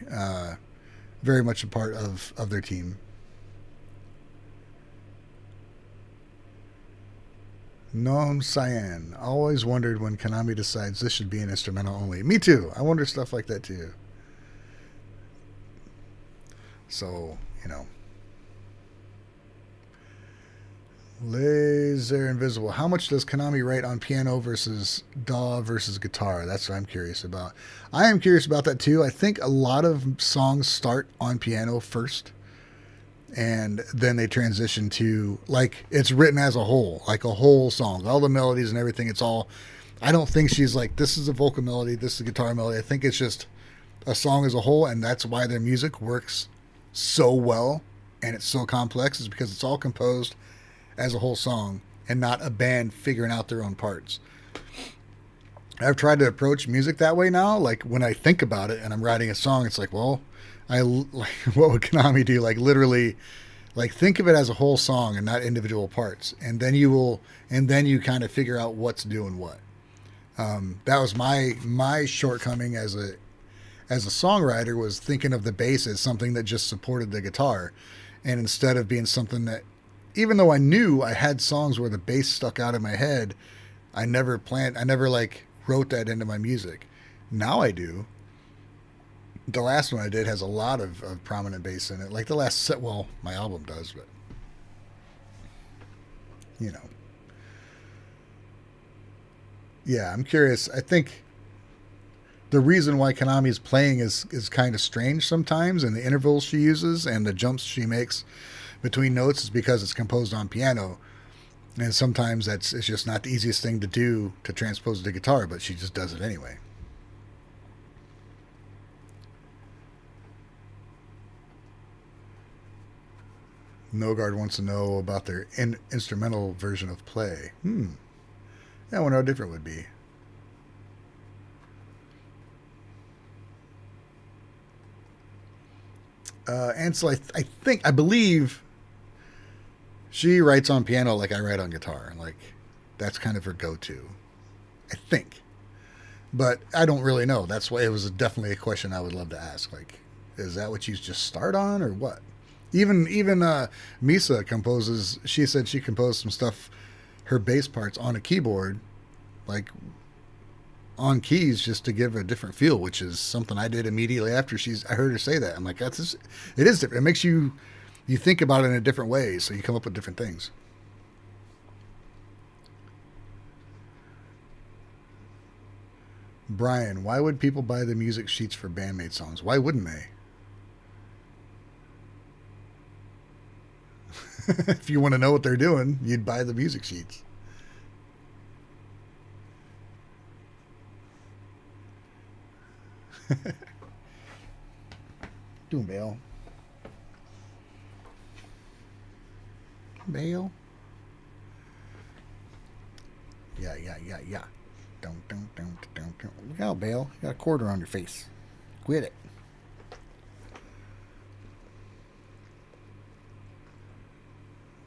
Very much a part of their team. Noam Cyan. Always wondered when Konami decides this should be an instrumental only. Me too. I wonder stuff like that too. So, Laser Invisible. How much does Konami write on piano versus DAW versus guitar? That's what I'm curious about. I am curious about that too. I think a lot of songs start on piano first, and then they transition to, like, it's written as a whole, like a whole song, all the melodies and everything. It's all, I don't think she's like, this is a vocal melody, this is a guitar melody. I think it's just a song as a whole, and that's why their music works so well and it's so complex, is because it's all composed as a whole song and not a band figuring out their own parts. I've tried to approach music that way now. Like, when I think about it and I'm writing a song, it's like, well, like, what would Konami do? Like, literally, like, think of it as a whole song and not individual parts. And then you kind of figure out what's doing what. That was my shortcoming as a songwriter, was thinking of the bass as something that just supported the guitar. And instead of being something that, even though I knew I had songs where the bass stuck out in my head, I never like wrote that into my music. Now I do. The last one I did has a lot of prominent bass in it. Like the last set, well, my album does, but you know. Yeah, I'm curious. I think the reason why Konami's playing is kind of strange sometimes, and the intervals she uses and the jumps she makes between notes is because it's composed on piano, and sometimes it's just not the easiest thing to do to transpose the guitar, but she just does it anyway. Nogard wants to know about their instrumental version of Play. Yeah, I wonder how different it would be. Ansel, I believe she writes on piano like I write on guitar. Like, that's kind of her go-to, I think. But I don't really know. That's why it was definitely a question I would love to ask. Like, is that what you just start on, or what? Even Misa composes. She said she composed some stuff, her bass parts, on a keyboard, like on keys, just to give a different feel, which is something I did immediately after I heard her say that. I'm like, it is different. It makes you think about it in a different way, so you come up with different things. Brian, why would people buy the music sheets for BAND-MAID songs? Why wouldn't they? If you want to know what they're doing, you'd buy the music sheets. Doing Bale. Bale. Yeah. Don't. Look out, Bale. You got a quarter on your face. Quit it.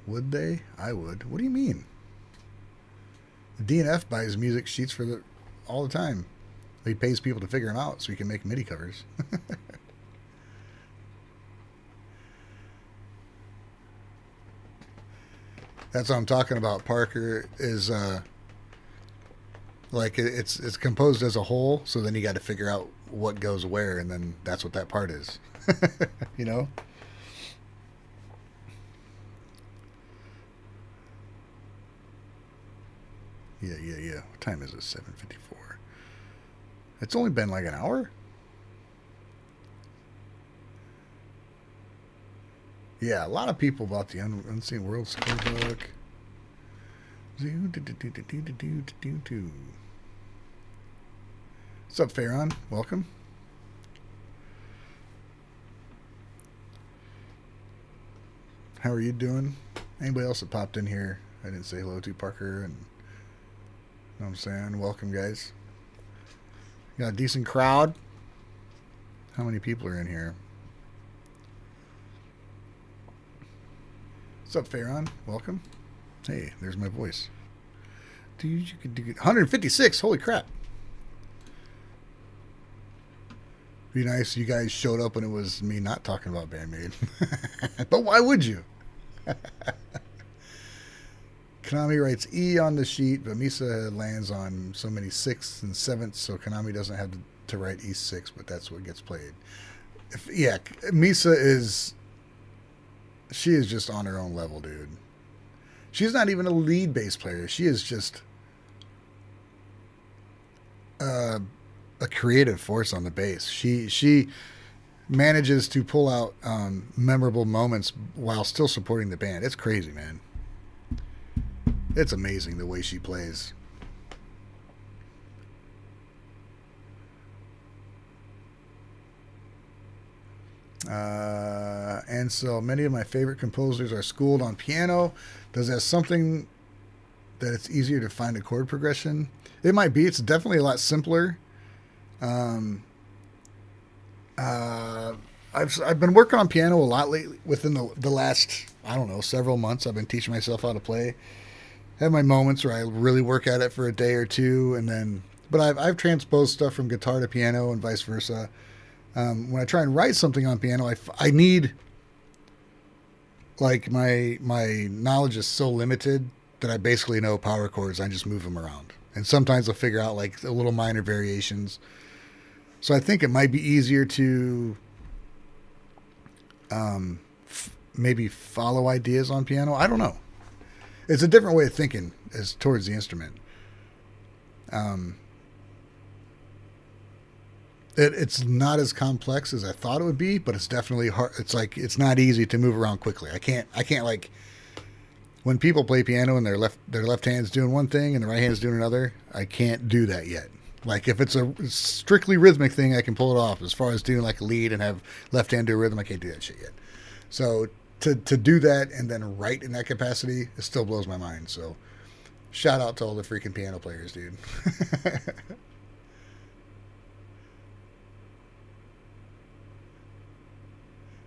Would they? I would. What do you mean? The DNF buys music sheets for all the time. He pays people to figure them out so he can make MIDI covers. That's what I'm talking about, Parker, is like it's composed as a whole, so then you got to figure out what goes where, and then that's what that part is. You know? Yeah. What time is it? 7:54. It's only been like an hour? Yeah, a lot of people bought the Unseen World Scorebook. What's up, Farron? Welcome. How are you doing? Anybody else that popped in here I didn't say hello to, Parker, and you know what I'm saying? Welcome, guys. Got a decent crowd. How many people are in here? What's up, Farron? Welcome. Hey, there's my voice. 156. Holy crap. Be nice if you guys showed up and it was me not talking about BAND-MAID. But why would you? Konami writes E on the sheet, but Misa lands on so many 6th and 7th, so Konami doesn't have to write E6, but that's what gets played. Misa is... She is just on her own level, dude. She's not even a lead bass player. She is just a creative force on the bass. She manages to pull out memorable moments while still supporting the band. It's crazy, man. It's amazing the way she plays. And so many of my favorite composers are schooled on piano. Does that something that it's easier to find a chord progression? It might be. It's definitely a lot simpler. I've been working on piano a lot lately. Within the last, I don't know, several months, I've been teaching myself how to play. I have my moments where I really work at it for a day or two, and then, but I've transposed stuff from guitar to piano and vice versa. When I try and write something on piano, I need, like, my knowledge is so limited that I basically know power chords. I just move them around, and sometimes I'll figure out like the little minor variations. So I think it might be easier to maybe follow ideas on piano. I don't know. It's a different way of thinking as towards the instrument. It's not as complex as I thought it would be, but it's definitely hard. It's like, it's not easy to move around quickly. I can't like, when people play piano and their left hand's doing one thing and the right hand's doing another, I can't do that yet. Like, if it's a strictly rhythmic thing, I can pull it off. As far as doing like a lead and have left hand do a rhythm, I can't do that shit yet. So to do that and then write in that capacity, it still blows my mind. So shout out to all the freaking piano players, dude.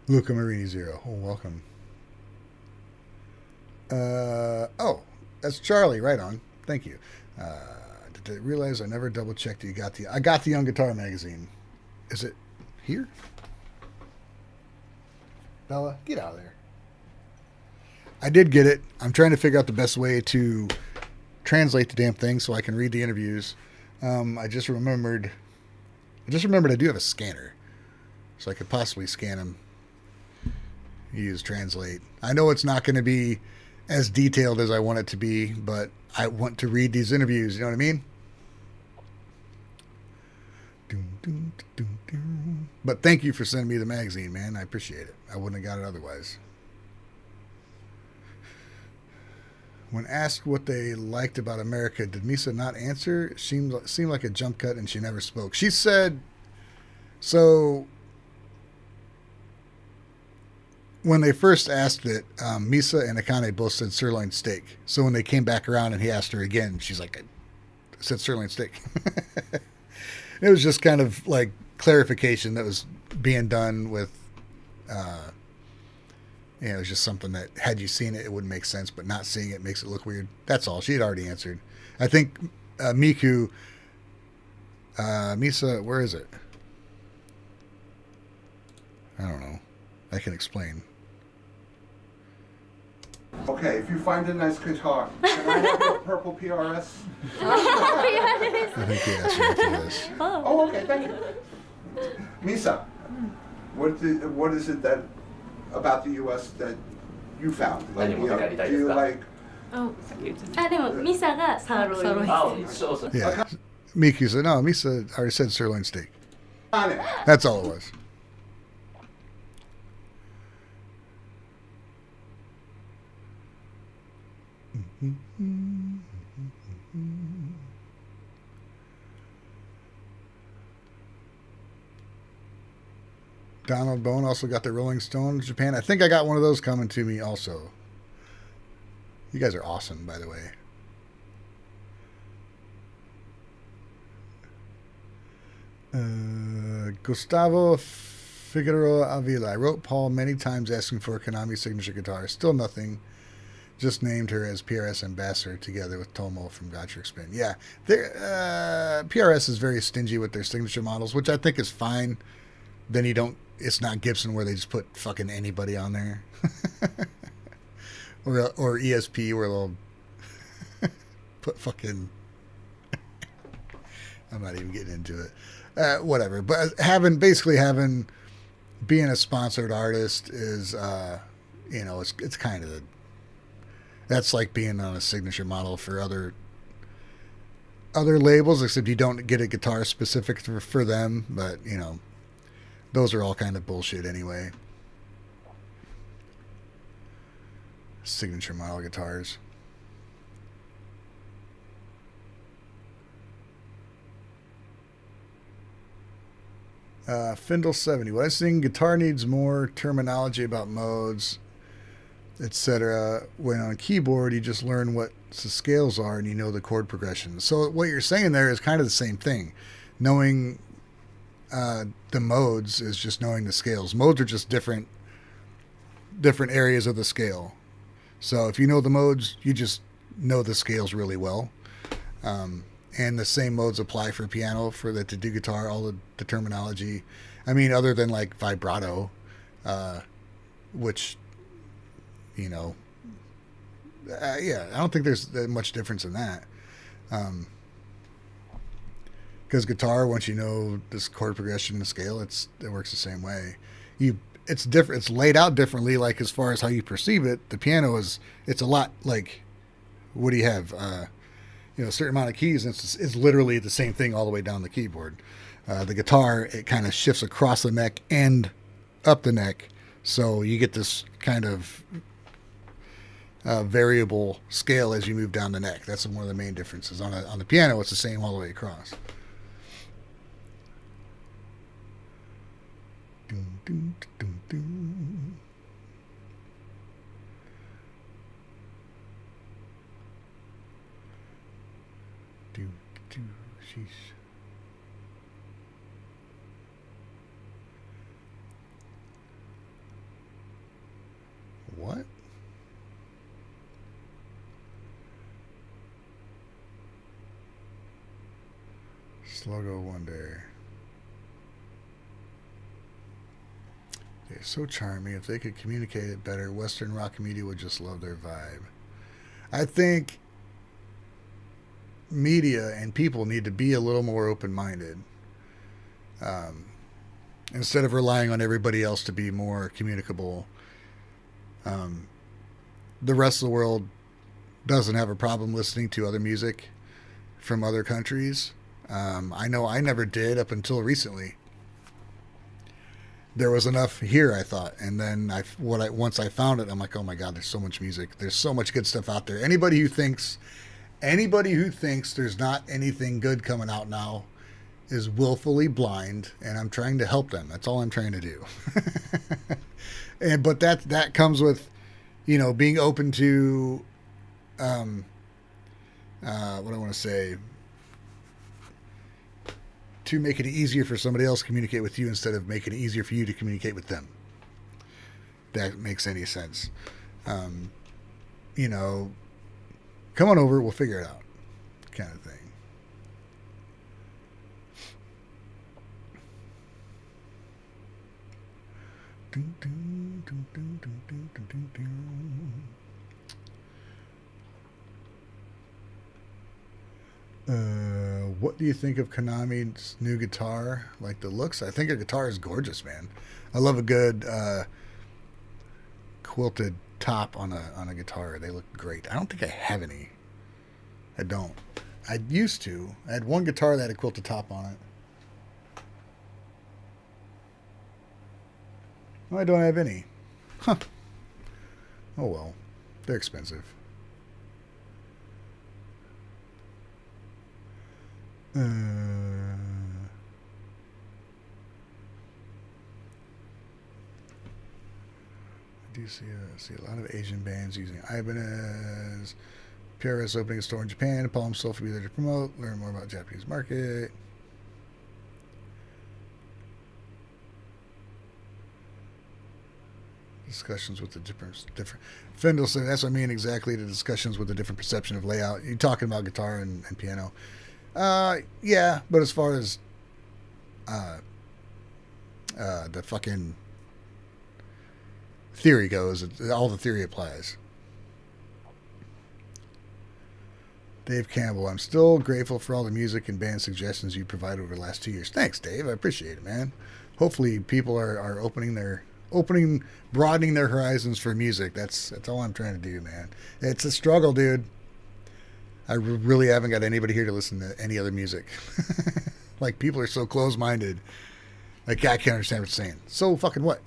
Luca Marini 0. Oh, welcome. Oh, that's Charlie. Right on. Thank you. Did I realize I never double checked that you got I got the Young Guitar magazine. Is it here? Bella, get out of there. I did get it. I'm trying to figure out the best way to translate the damn thing so I can read the interviews. I just remembered I do have a scanner, so I could possibly scan them. Use Translate. I know it's not going to be as detailed as I want it to be, but I want to read these interviews. You know what I mean? But thank you for sending me the magazine, man. I appreciate it. I wouldn't have got it otherwise. When asked what they liked about America, did Misa not answer? It seemed like a jump cut, and she never spoke. She said, so when they first asked it, Misa and Akane both said sirloin steak. So when they came back around and he asked her again, she's like, I said sirloin steak. It was just kind of like clarification that was being done with, it was just something that had you seen it, it wouldn't make sense, but not seeing it makes it look weird. That's all. She had already answered. I think Miku, Misa, where is it? I don't know. I can explain. Okay, if you find a nice guitar, can I have your purple PRS? I think he asked you after this. Oh, okay, thank you. Misa, what is it that about the U.S. that you found? Like, do you like? あ、でもミサがサーロイン。 Yeah. Miku said, no, Misa already said sirloin steak. On it. That's all it was. Donald Bone also got the Rolling Stones Japan. I think I got one of those coming to me also. You guys are awesome, by the way. Gustavo Figueroa Avila. I wrote Paul many times asking for a Konami signature guitar. Still nothing. Just named her as PRS ambassador together with Tomo from Gotcha Spin. Yeah, PRS is very stingy with their signature models, which I think is fine. Then you don't. It's not Gibson where they just put fucking anybody on there, or ESP where they'll put fucking. I'm not even getting into it. Whatever, but being a sponsored artist is, it's kind of That's like being on a signature model for other labels, except you don't get a guitar specific for them. But you know, those are all kind of bullshit anyway. Signature model guitars. Findle 70. What I sing, guitar needs more terminology about modes, etc. When on keyboard, you just learn what the scales are and you know the chord progressions. So what you're saying there is kind of the same thing. Knowing the modes is just knowing the scales. Modes are just different areas of the scale. So if you know the modes, you just know the scales really well. And the same modes apply for piano, for the to do guitar, all the terminology. I mean, other than like vibrato, which, you know, yeah, I don't think there's much difference in that. Because guitar, once you know this chord progression, the scale, it works the same way. It's different. It's laid out differently, like as far as how you perceive it. The piano it's a lot like, what do you have? A certain amount of keys, and it's literally the same thing all the way down the keyboard. The guitar, it kind of shifts across the neck and up the neck, so you get this kind of variable scale as you move down the neck. That's one of the main differences. On the piano, it's the same all the way across. Dun, dun, dun, dun. Sheesh. What? Sluggo Wonder. They're so charming. If they could communicate it better, Western rock media would just love their vibe. I think media and people need to be a little more open-minded, instead of relying on everybody else to be more communicable. The rest of the world doesn't have a problem listening to other music from other countries. I know I never did up until recently. There was enough here, I thought, and then once I found it, I'm like, oh my God, there's so much music. There's so much good stuff out there. Anybody who thinks there's not anything good coming out now is willfully blind, and I'm trying to help them. That's all I'm trying to do. But that comes with, being open to, what I want to say, to make it easier for somebody else to communicate with you instead of making it easier for you to communicate with them. That makes any sense. Come on over, we'll figure it out, kind of thing. What do you think of Konami's new guitar? Like the looks? I think a guitar is gorgeous, man. I love a good quilted top on a guitar. They look great. I don't think I have any. I don't. I used to. I had one guitar that had a quilted top on it. Oh, I don't have any. Huh. Oh well. They're expensive. I do see a lot of Asian bands using Ibanez. PRS opening a store in Japan. Palm Soul will be there to promote. Learn more about Japanese market. Discussions with the different. Fendel said that's what I mean exactly. The discussions with the different perception of layout. You're talking about guitar and piano. Yeah, but as far as the fucking theory goes, all the theory applies. Dave Campbell, I'm still grateful for all the music and band suggestions you provided over the last 2 years. Thanks, Dave. I appreciate it, man. Hopefully people are opening their broadening their horizons for music. That's all I'm trying to do, man. It's a struggle, dude. I really haven't got anybody here to listen to any other music. Like, people are so close-minded. Like, I can't understand what you're saying. So fucking what?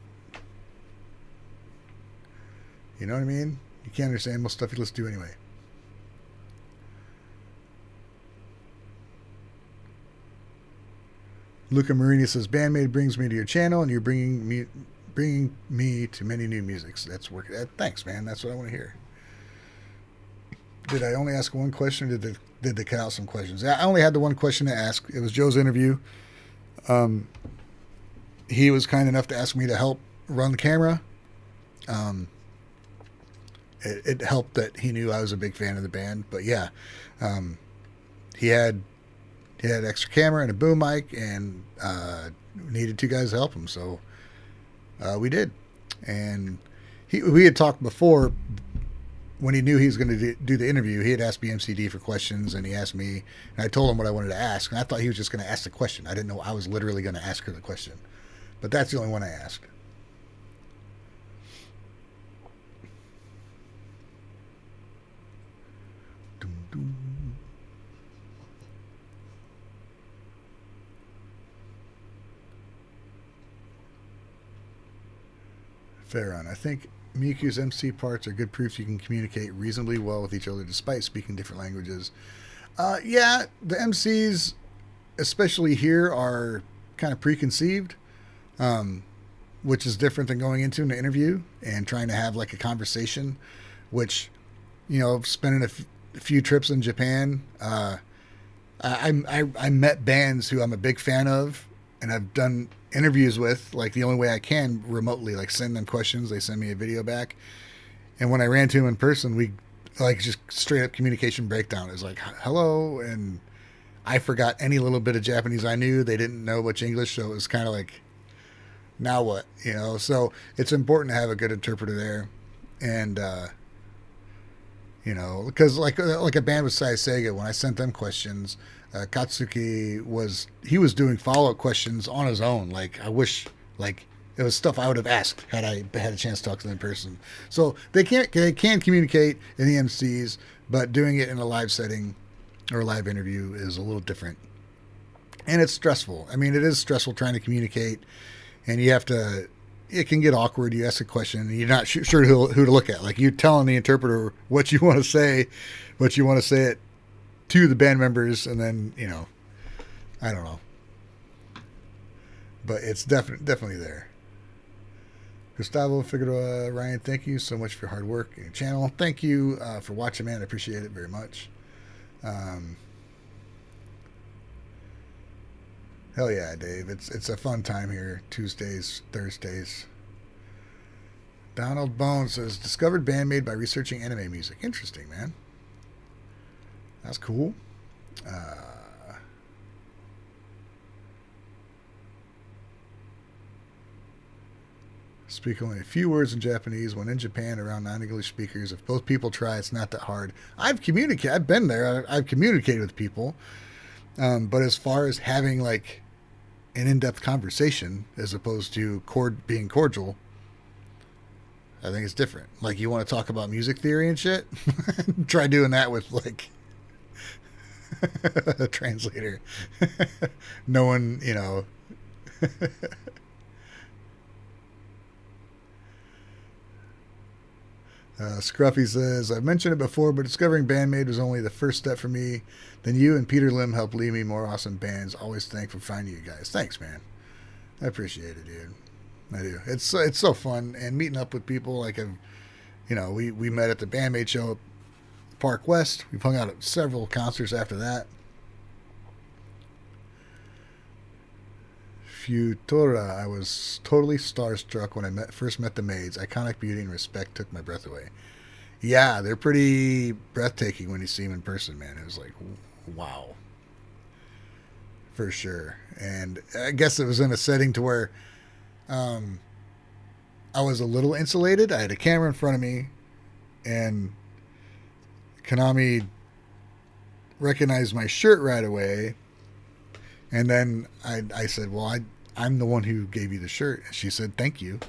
You know what I mean? You can't understand most stuff you listen to anyway. Luca Marini says, "BAND-MAID brings me to your channel, and you're bringing me to many new musics." That's work. Thanks, man. That's what I want to hear. Did I only ask one question? Or did they cut out some questions? I only had the one question to ask. It was Joe's interview. He was kind enough to ask me to help run the camera. It helped that he knew I was a big fan of the band. But yeah, he had extra camera and a boom mic, and needed two guys to help him. So we did. And we had talked before. When he knew he was going to do the interview, he had asked BMCD for questions, and he asked me, and I told him what I wanted to ask, and I thought he was just going to ask the question. I didn't know I was literally going to ask her the question. But that's the only one I asked. Farron, I think Miku's MC parts are good proofs you can communicate reasonably well with each other despite speaking different languages. Yeah, the MCs, especially here, are kind of preconceived, which is different than going into an interview and trying to have like a conversation, which, you know, spending a few trips in Japan, I met bands who I'm a big fan of, and I've done interviews with, like, the only way I can remotely, like, send them questions. They send me a video back. And when I ran to them in person, we, like, just straight up communication breakdown. It was like, hello. And I forgot any little bit of Japanese I knew. They didn't know much English. So it was kind of like, now what, you know? So it's important to have a good interpreter there. And, you know, because like a band with Sai Sega, when I sent them questions, Katsuki was doing follow-up questions on his own. Like, I wish, like, it was stuff I would have asked had I had a chance to talk to them in person. So they can communicate in the MCs, but doing it in a live setting or a live interview is a little different. And it's stressful. I mean, it is stressful trying to communicate, and you have to, it can get awkward. You ask a question and you're not sure who to look at. Like, you're telling the interpreter what you want to say, but you want to say it to the band members, and then, you know, I don't know. But it's definitely there. Gustavo Figueroa, Ryan, thank you so much for your hard work and your channel. Thank you for watching, man. I appreciate it very much. Hell yeah, Dave. It's a fun time here. Tuesdays, Thursdays. Donald Bone says, discovered BAND-MAID by researching anime music. Interesting, man. That's cool. Speak only a few words in Japanese. When in Japan, around non-English speakers, if both people try, it's not that hard. I've been there. I've communicated with people. But as far as having like an in-depth conversation as opposed to being cordial, I think it's different. Like, you want to talk about music theory and shit? Try doing that with like a translator. No one, you know. Scruffy says, I've mentioned it before, but discovering BAND-MAID was only the first step for me. Then you and Peter Lim helped lead me more awesome bands. Always thankful for finding you guys. Thanks, man. I appreciate it, dude. I do. It's so fun, and meeting up with people. Like, we met at the BAND-MAID show at Park West. We've hung out at several concerts after that. Futura, I was totally starstruck when I first met the Maids. Iconic beauty and respect took my breath away. Yeah, they're pretty breathtaking when you see them in person, man. It was like, wow. For sure. And I guess it was in a setting to where I was a little insulated. I had a camera in front of me, and Konami recognized my shirt right away. And then I said, well, I'm the one who gave you the shirt. And she said, thank you.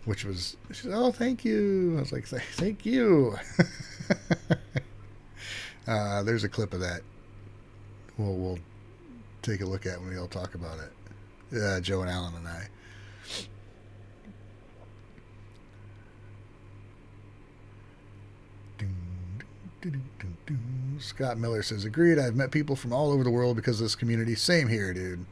which was, she said, oh, thank you. I was like, thank you. There's a clip of that. We'll take a look at when we all talk about it. Joe and Alan and I. Scott Miller says, agreed. I've met people from all over the world because of this community. Same here, dude.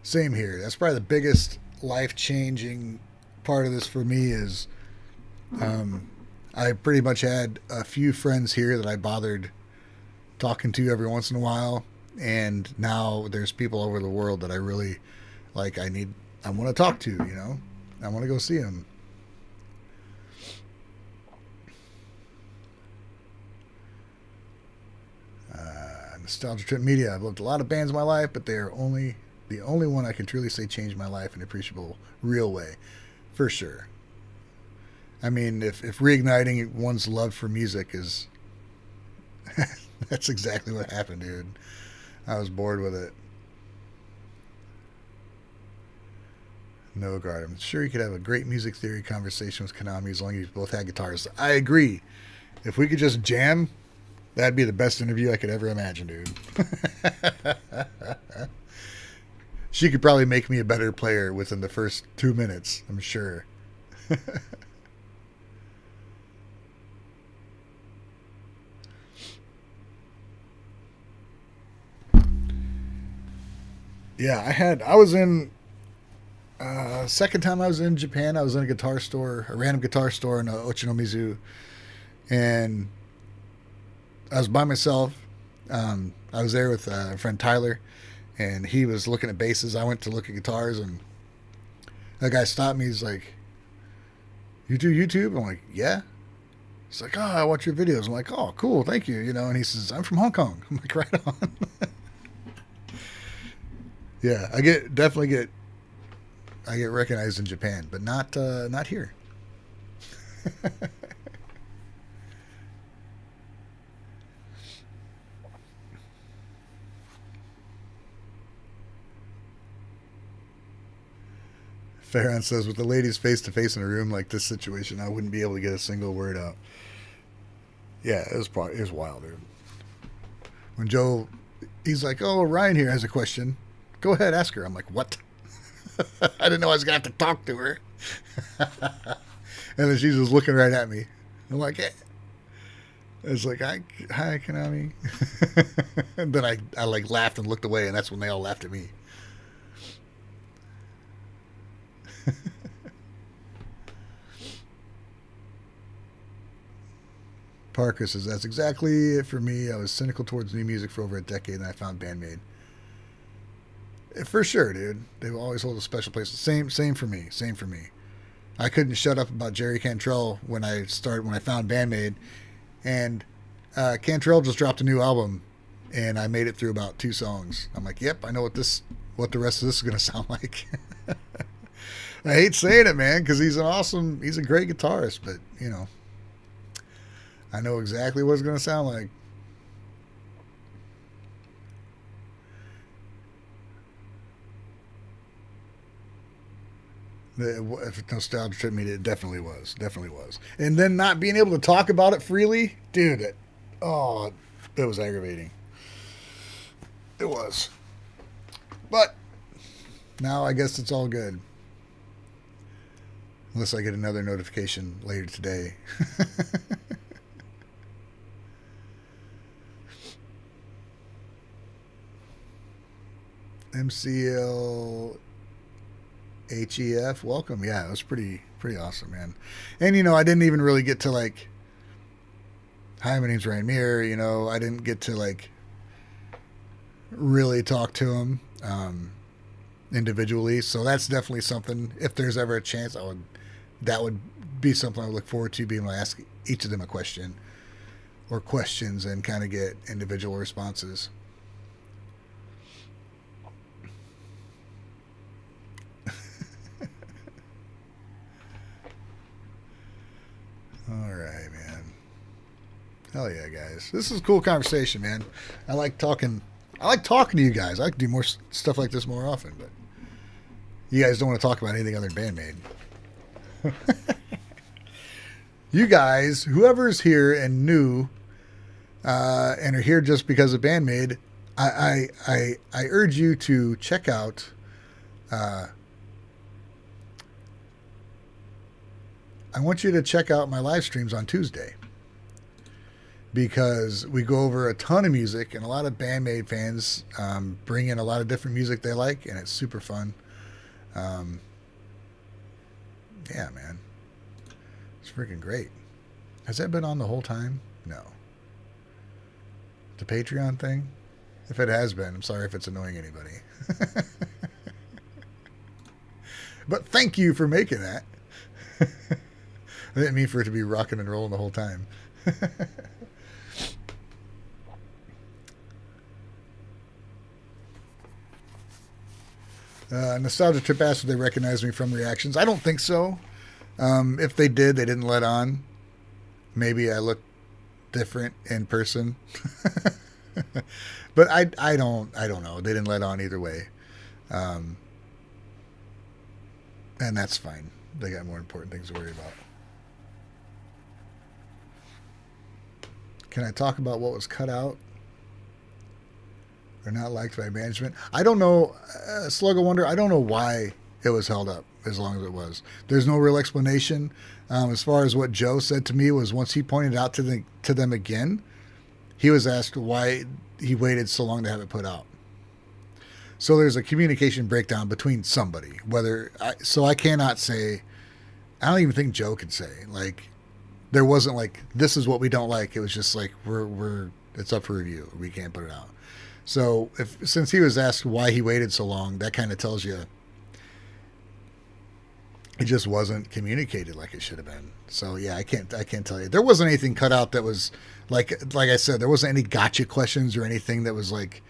Same here. That's probably the biggest life-changing part of this for me is I pretty much had a few friends here that I bothered talking to every once in a while, and now there's people over the world that I really like. I want to talk to, you know. I want to go see them. Nostalgia Trip Media. I've loved a lot of bands in my life, but they are the only one I can truly say changed my life in an appreciable, real way. For sure. I mean, if reigniting one's love for music is... that's exactly what happened, dude. I was bored with it. No guard. I'm sure you could have a great music theory conversation with Konami as long as you both had guitars. I agree. If we could just jam, that'd be the best interview I could ever imagine, dude. She could probably make me a better player within the first 2 minutes, I'm sure. Yeah, I was in, second time I was in Japan, I was in a guitar store, a random guitar store in Ochanomizu, and I was by myself. I was there with a friend Tyler, and he was looking at basses. I went to look at guitars, and that guy stopped me. He's like, "You do YouTube?" I'm like, "Yeah." He's like, "Oh, I watch your videos." I'm like, "Oh, cool, thank you." You know, and he says, "I'm from Hong Kong." I'm like, "Right on." Yeah, I get recognized in Japan, but not here. Farron says, with the ladies face to face in a room like this situation, I wouldn't be able to get a single word out. Yeah, it was wild, dude. When Joe, he's like, "Oh, Ryan here has a question. Go ahead, ask her." I'm like, "What?" I didn't know I was gonna have to talk to her. And then she's just looking right at me. I'm like, "Hey." It's like, "Hi, Konami." And then I like laughed and looked away, and that's when they all laughed at me. Parker says, that's exactly it for me. I was cynical towards new music for over a decade, and I found BAND-MAID. For sure, dude. They will always hold a special place. Same for me. Same for me. I couldn't shut up about Jerry Cantrell when I found BAND-MAID, and Cantrell just dropped a new album, and I made it through about 2 songs. I'm like, yep, I know what the rest of this is gonna sound like. I hate saying it, man, because he's a great guitarist, but you know, I know exactly what it's gonna sound like. If Nostalgia Trip Media, it definitely was. And then not being able to talk about it freely, dude, it was aggravating. It was. But now I guess it's all good. Unless I get another notification later today. MCL HEF, welcome. Yeah, it was pretty awesome, man. And you know, I didn't even really get to like, hi, my name's Ryan Muir. You know, I didn't get to like really talk to him individually. So that's definitely something. If there's ever a chance, that would be something I would look forward to, being able to ask each of them a question or questions and kind of get individual responses. All right, man. Hell yeah, guys. This is a cool conversation, man. I like talking to you guys. I like to do more stuff like this more often, but you guys don't want to talk about anything other than BAND-MAID. You guys, whoever's here and new, and are here just because of BAND-MAID, I urge you to check out. I want you to check out my live streams on Tuesday, because we go over a ton of music, and a lot of BAND-MAID fans bring in a lot of different music they like, and it's super fun. Yeah, man. It's freaking great. Has that been on the whole time? No. The Patreon thing? If it has been, I'm sorry if it's annoying anybody. But thank you for making that. I didn't mean for it to be rocking and rolling the whole time. Nostalgia Trip asked if they recognized me from reactions. I don't think so. If they did, they didn't let on. Maybe I look different in person. But I don't know. They didn't let on either way. And that's fine. They got more important things to worry about. Can I talk about what was cut out or not liked by management? I don't know. Slug of Wonder, I don't know why it was held up as long as it was. There's no real explanation. As far as what Joe said to me was, once he pointed out to them again, he was asked why he waited so long to have it put out. So there's a communication breakdown between somebody. So I cannot say. I don't even think Joe could say, like, there wasn't like, this is what we don't like. It was just like, it's up for review. We can't put it out. So since he was asked why he waited so long, that kind of tells you it just wasn't communicated like it should have been. So yeah, I can't tell you. There wasn't anything cut out that was like I said, there wasn't any gotcha questions or anything that was like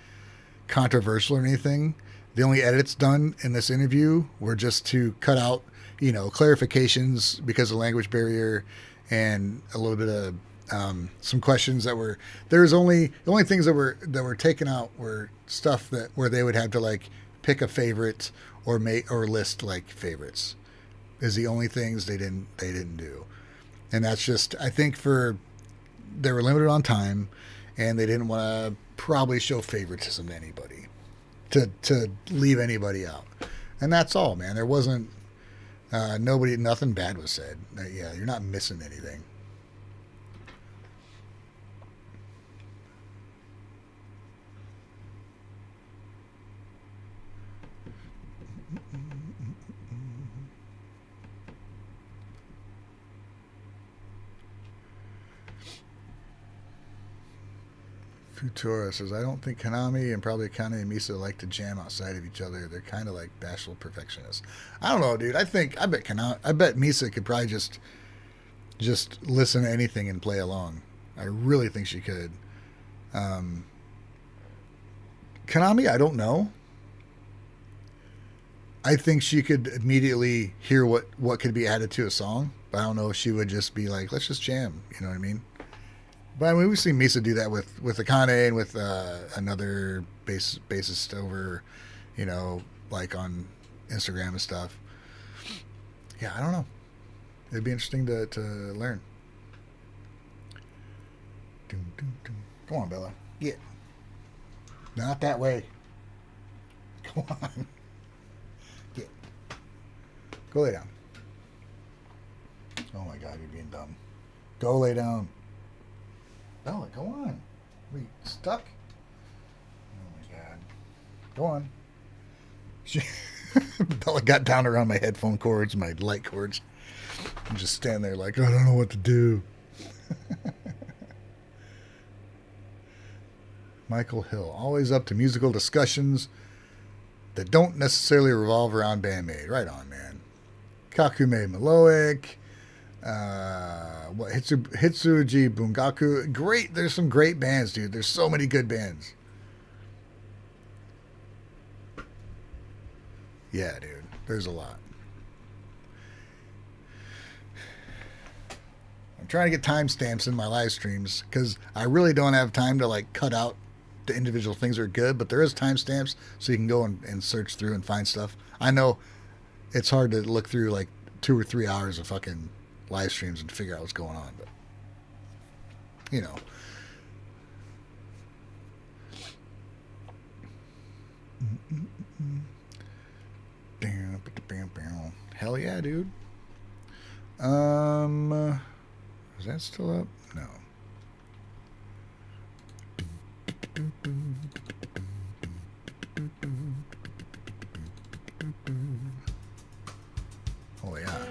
controversial or anything. The only edits done in this interview were just to cut out, clarifications because of language barrier, and a little bit of some questions that were, the only things that were taken out were stuff where they would have to like pick a favorite or list like favorites, is the only things they didn't do. And that's just, I think they were limited on time, and they didn't want to probably show favoritism to anybody, to leave anybody out. And that's all, man. There wasn't nothing bad was said. Yeah, you're not missing anything. Futura says, I don't think Konami and probably Akane and Misa like to jam outside of each other. They're kind of like bashful perfectionists. I don't know, dude. I bet Misa could probably just listen to anything and play along. I really think she could. Konami, I don't know. I think she could immediately hear what could be added to a song, but I don't know if she would just be like, let's just jam. You know what I mean? But I mean, we've seen Misa do that with Akane and with another bassist over, like on Instagram and stuff. Yeah, I don't know. It'd be interesting to learn. Come on, Bella. Yeah. Not that way. Come on. Yeah. Go lay down. Oh my God, you're being dumb. Go lay down. Bella, go on. Are we stuck? Oh my God. Go on. Bella got down around my headphone cords, my light cords. I'm just standing there like, I don't know what to do. Michael Hill, always up to musical discussions that don't necessarily revolve around BAND-MAID. Right on, man. Kakume Maloic. Hitsuji Bungaku. Great. There's some great bands, dude. There's so many good bands. Yeah, dude. There's a lot. I'm trying to get timestamps in my live streams because I really don't have time to like cut out the individual things that are good, but there is timestamps so you can go and search through and find stuff. I know it's hard to look through like 2 or 3 hours of fucking live streams and figure out what's going on. But, you know. Hell yeah, dude. Is that still up? No. Oh yeah.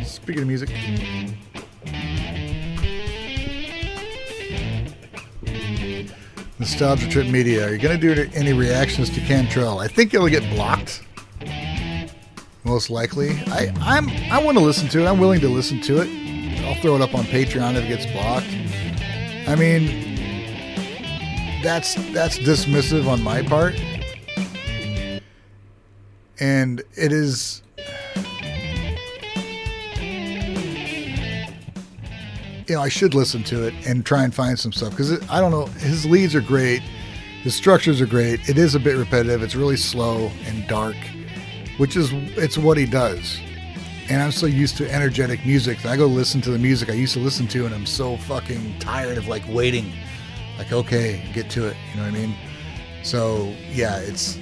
Speaking of music. Nostalgia Trip Media. Are you going to do any reactions to Cantrell? I think it'll get blocked. Most likely. I want to listen to it. I'm willing to listen to it. I'll throw it up on Patreon if it gets blocked. I mean, that's dismissive on my part. And it is... You know, I should listen to it and try and find some stuff because I don't know. His leads are great, his structures are great. It is a bit repetitive. It's really slow and dark, it's what he does. And I'm so used to energetic music that I go listen to the music I used to listen to, and I'm so fucking tired of like waiting. Like, okay, get to it. You know what I mean? So yeah, it's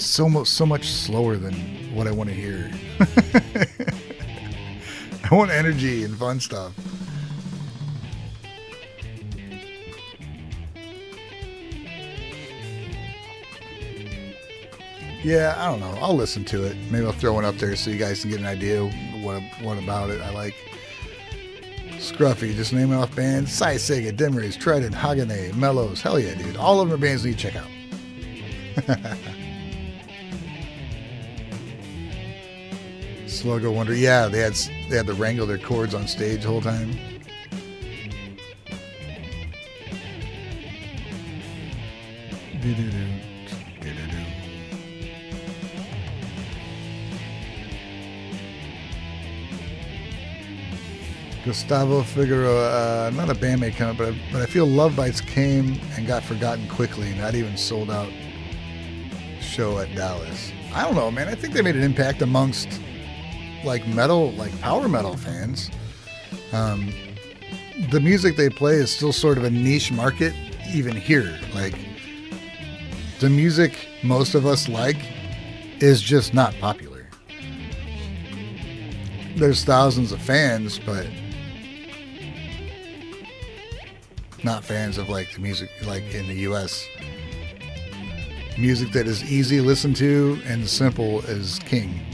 so much slower than what I want to hear. I want energy and fun stuff. Yeah, I don't know. I'll listen to it. Maybe I'll throw one up there so you guys can get an idea what about it I like. Scruffy, just naming off bands. Sai Sega, Dimrays, Trident, Hagane, Mellows. Hell yeah, dude. All of them are bands you need to check out. Sluggo Wonder. Yeah, they had to wrangle their chords on stage the whole time. Gustavo Figueroa, not a BAND-MAID comment, but I feel Love Bites came and got forgotten quickly, not even sold out show at Dallas. I don't know, man. I think they made an impact amongst like metal, like power metal fans. The music they play is still sort of a niche market even here. Like the music most of us like is just not popular. There's thousands of fans, but not fans of like the music like in the US. Music that is easy to listen to and simple is king.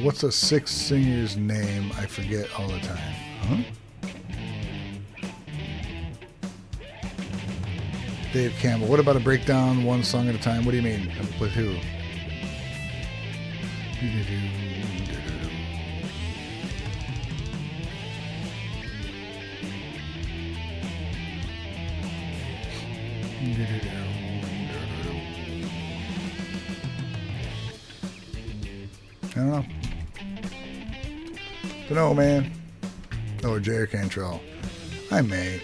What's a sixth singer's name? I forget all the time. Huh? Dave Campbell. What about a breakdown one song at a time? What do you mean? With who? I don't know. Don't know, man. Oh, J.R. Cantrell. I may.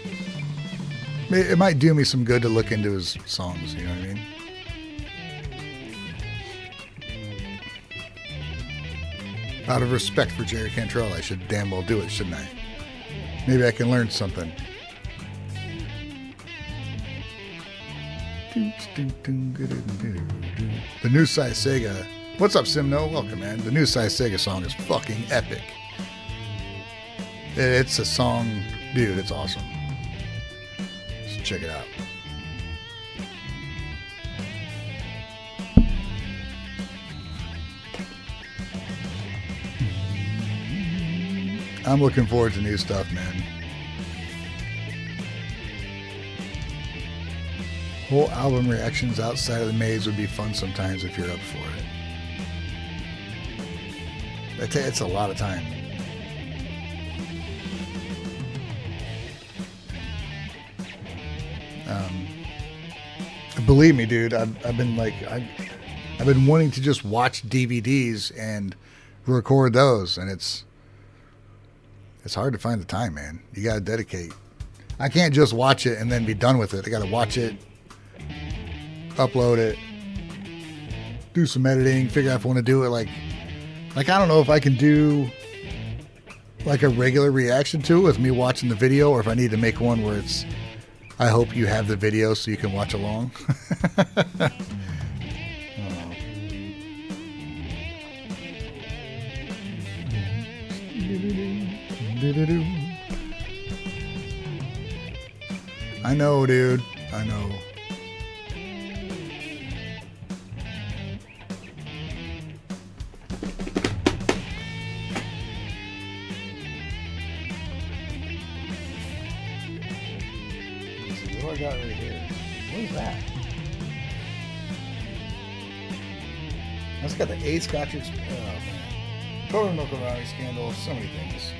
It might do me some good to look into his songs, you know what I mean? Out of respect for J.R. Cantrell, I should damn well do it, shouldn't I? Maybe I can learn something. The new Sai Sega. What's up, Simno? Welcome, man. The new Sai Sega song is fucking epic. It's a song, dude, it's awesome. Just check it out. I'm looking forward to new stuff, man. Whole album reactions outside of the maze would be fun sometimes if you're up for it. It's a lot of time. Believe me, dude, I've been like, I've been wanting to just watch DVDs and record those, and it's hard to find the time, man. You got to dedicate. I can't just watch it and then be done with it. I got to watch it, upload it, do some editing, figure out if I want to do it. Like I don't know if I can do like a regular reaction to it with me watching the video, or if I need to make one where it's, I hope you have the video so you can watch along. I know, dude. I know. Let's see, what do I got right here? What is that? That's got the 8 Scotchers. Oh, man. Total Nokarani scandal. So many things.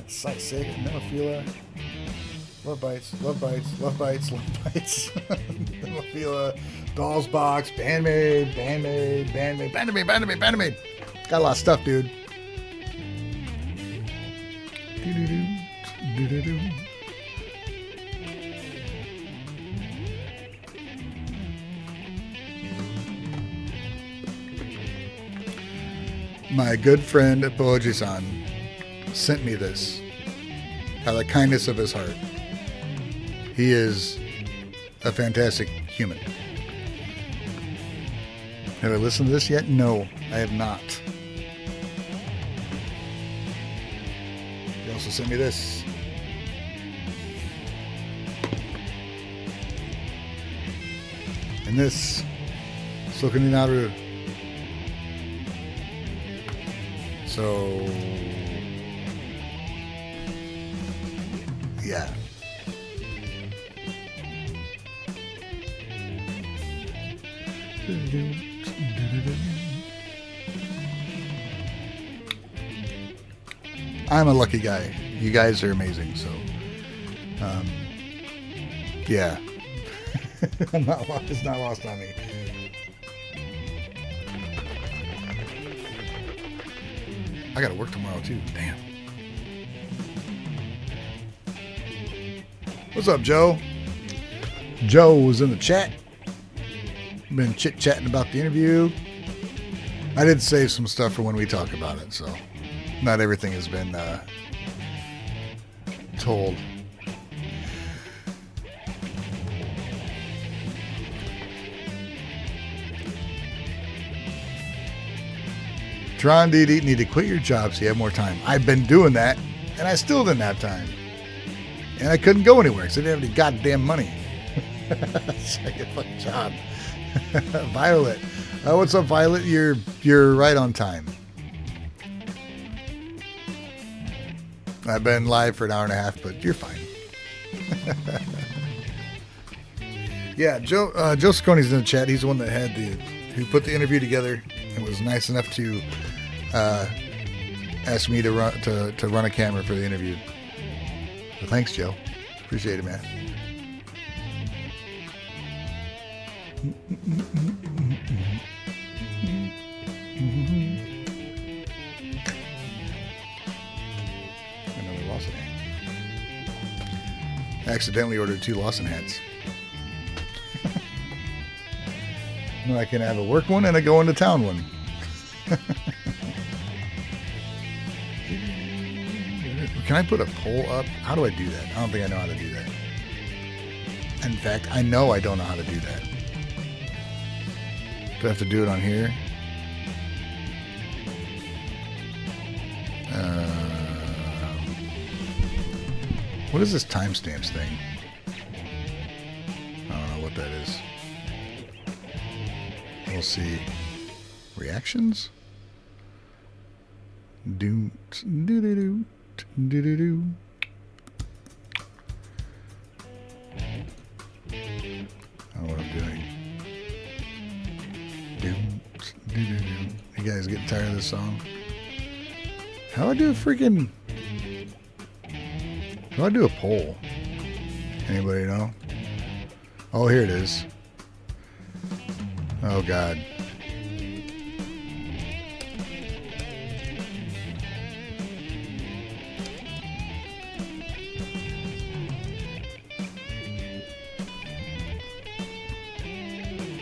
Sight sick, Nemophila. Love bites, love bites, love bites, love bites. Nemophila. Dolls box. BAND-MAID, BAND-MAID, BAND-MAID, BAND-MAID, BAND-MAID, BAND-MAID. Got a lot of stuff, dude. Do-do-do. Do-do-do. My good friend Poji-san sent me this out of the kindness of his heart. He is a fantastic human. Have I listened to this yet? No, I have not. He also sent me this. And this. Sokuninaru. So, yeah. I'm a lucky guy. You guys are amazing. So, yeah. It's not lost on me. I gotta work tomorrow too. Damn. What's up, Joe? Joe was in the chat. Been chit-chatting about the interview. I did save some stuff for when we talk about it, so not everything has been told. Tron DD, need to quit your job so you have more time. I've been doing that, and I still didn't have time. And I couldn't go anywhere because I didn't have any goddamn money. So I get a fucking job. Violet. What's up, Violet? You're right on time. I've been live for an hour and a half, but you're fine. Yeah, Joe Sconi's in the chat. He's the one that who put the interview together and was nice enough to ask me to run a camera for the interview. So thanks, Joe. Appreciate it, man. Another Lawson hat. I accidentally ordered 2 Lawson hats. No, I can have a work one and a go into town one. Can I put a poll up? How do I do that? I don't think I know how to do that. In fact, I know I don't know how to do that. Do I have to do it on here? What is this timestamps thing? I don't know what that is. We'll see. Reactions? Do do do do do do do. I don't know what I'm doing. Do do do do. You guys getting tired of this song? How do I do a freaking? How do I do a poll? Anybody know? Oh, here it is. Oh, God.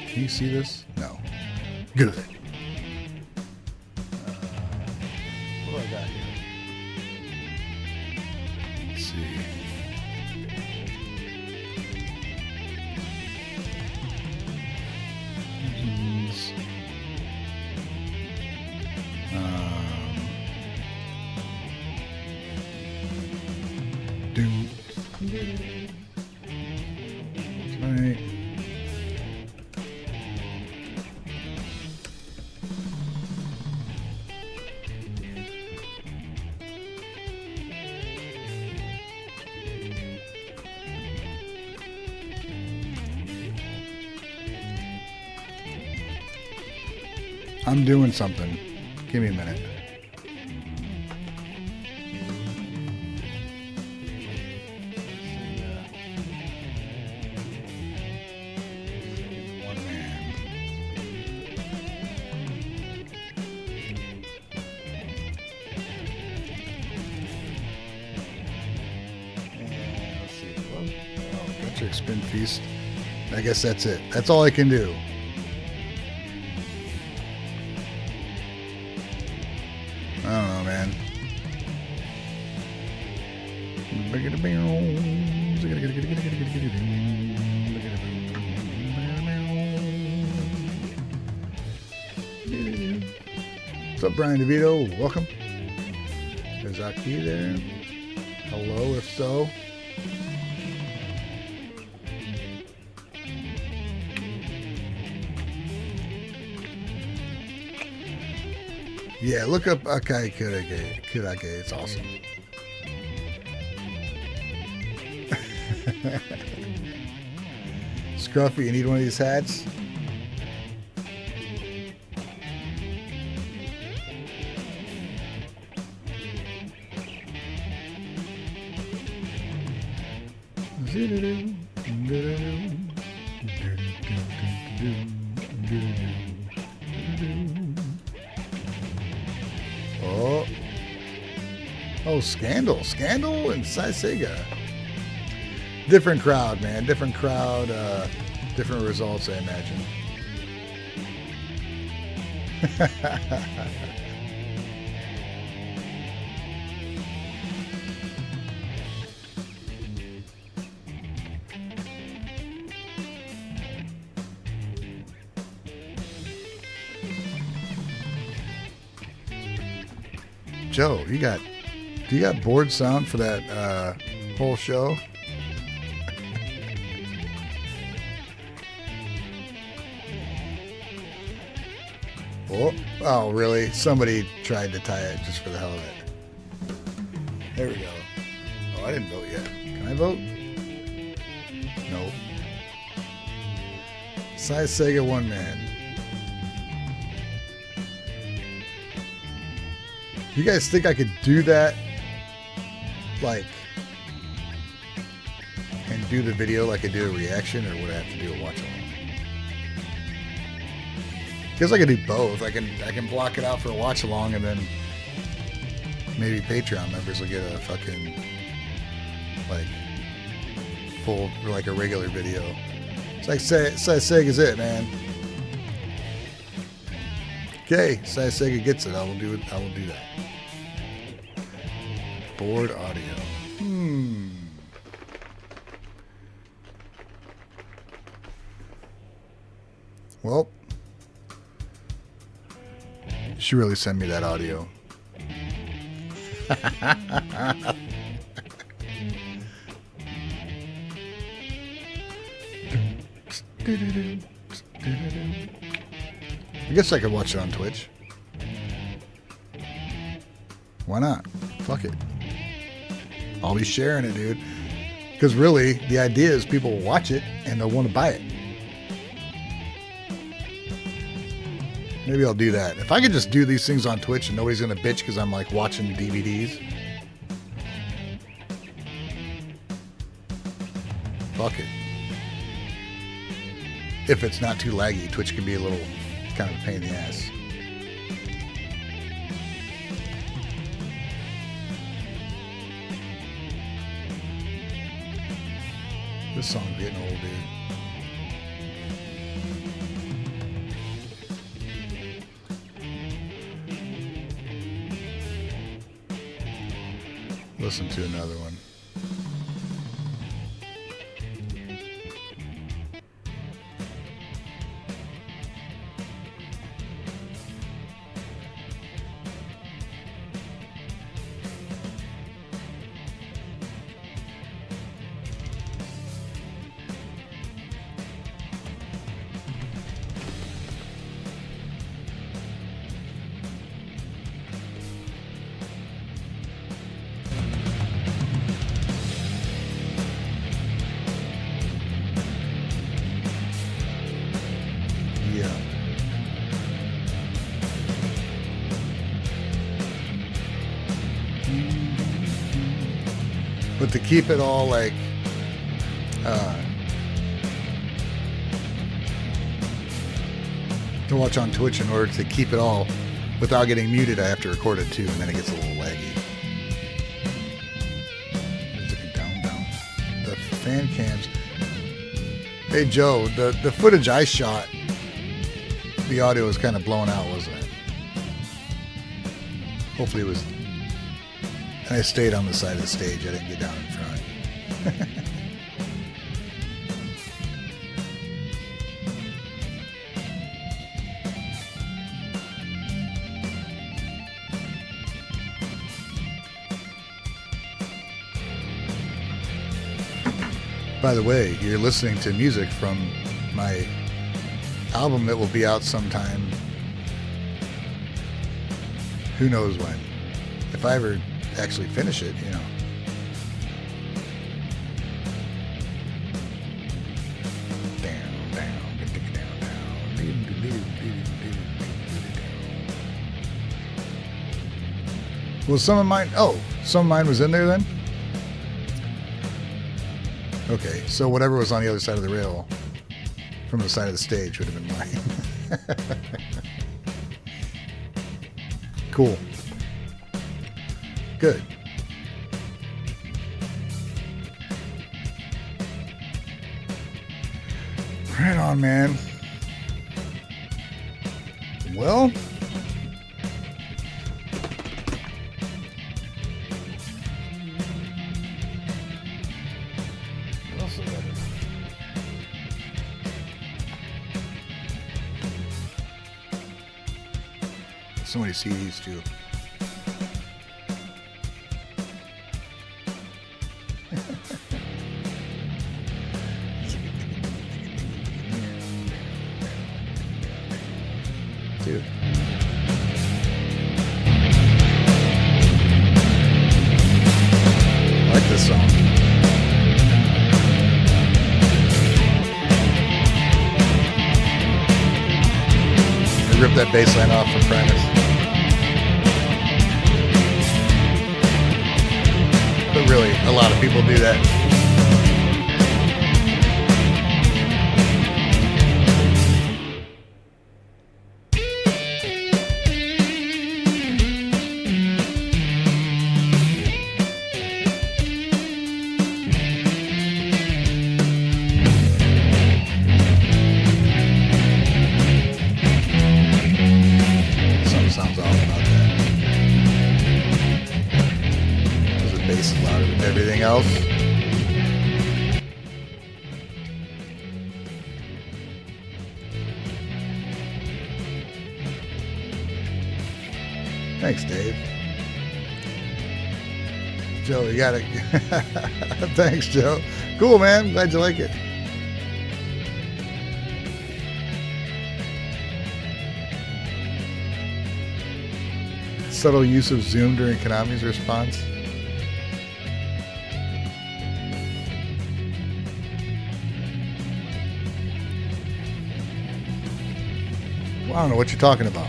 Can you see this? No. Good. What do I got here? Let's see. Right. I'm doing something. Give me a minute. One man. And let's see. Oh, Patrick Spin Feast. I guess that's it. That's all I can do. I don't know, man. What's up, Brian DeVito? Welcome. Is Aki there? Hello, if so. Yeah, look up Akai Kurage. It's awesome. Scruffy, you need one of these hats? Oh. Oh, Scandal. Scandal and Sega. Different crowd, man. Different crowd. Different results, I imagine. Joe, do you got board sound for that whole show? Oh, really? Somebody tried to tie it just for the hell of it. There we go. Oh, I didn't vote yet. Can I vote? Nope. Size Sega one man. You guys think I could do that? Like, and do the video like I do a reaction, or would I have to do a watch along? Guess I could do both. I can block it out for a watch along, and then maybe Patreon members will get a fucking like full, like a regular video. It's like Size Sega's it, man. Okay, Size Sega gets it. I will do it. I will do that. Board audio. Well, you should really send me that audio. I guess I could watch it on Twitch. Why not? Fuck it. I'll be sharing it, dude. Because really, the idea is people will watch it and they'll want to buy it. Maybe I'll do that. If I could just do these things on Twitch and nobody's going to bitch because I'm like watching DVDs. fuck it. If it's not too laggy, Twitch can be a little kind of a pain in the ass. This song's getting old, dude. Listen to another one. Yeah. But to keep it all like to watch on Twitch, in order to keep it all without getting muted, I have to record it too, and then it gets a little laggy. Down. The fan cams. Hey Joe, the footage I shot, the audio was kind of blown out, wasn't it? Hopefully it was. And I stayed on the side of the stage. I didn't get down in front. By the way, you're listening to music from my album that will be out sometime. Who knows when? If I ever actually finish it, you know. Well, some of mine. Oh, some of mine was in there then. Okay, so whatever was on the other side of the rail from the side of the stage would have been mine. Cool. Good. Right on, man. Well, so many CDs too. Dude. I like this song. I ripped that bass line off for Primus. But really, a lot of people do that. Something sounds off about that. Because the bass is louder than everything else. Thanks, Dave. Joe, you got it. Thanks, Joe. Cool, man. Glad you like it. Subtle use of Zoom during Konami's response. Well, I don't know what you're talking about.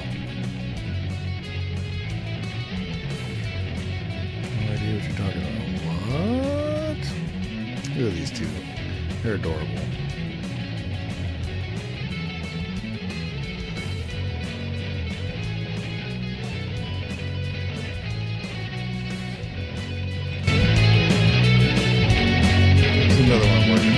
No idea what you're talking about. What? Who are these two? They're adorable. There's another one working.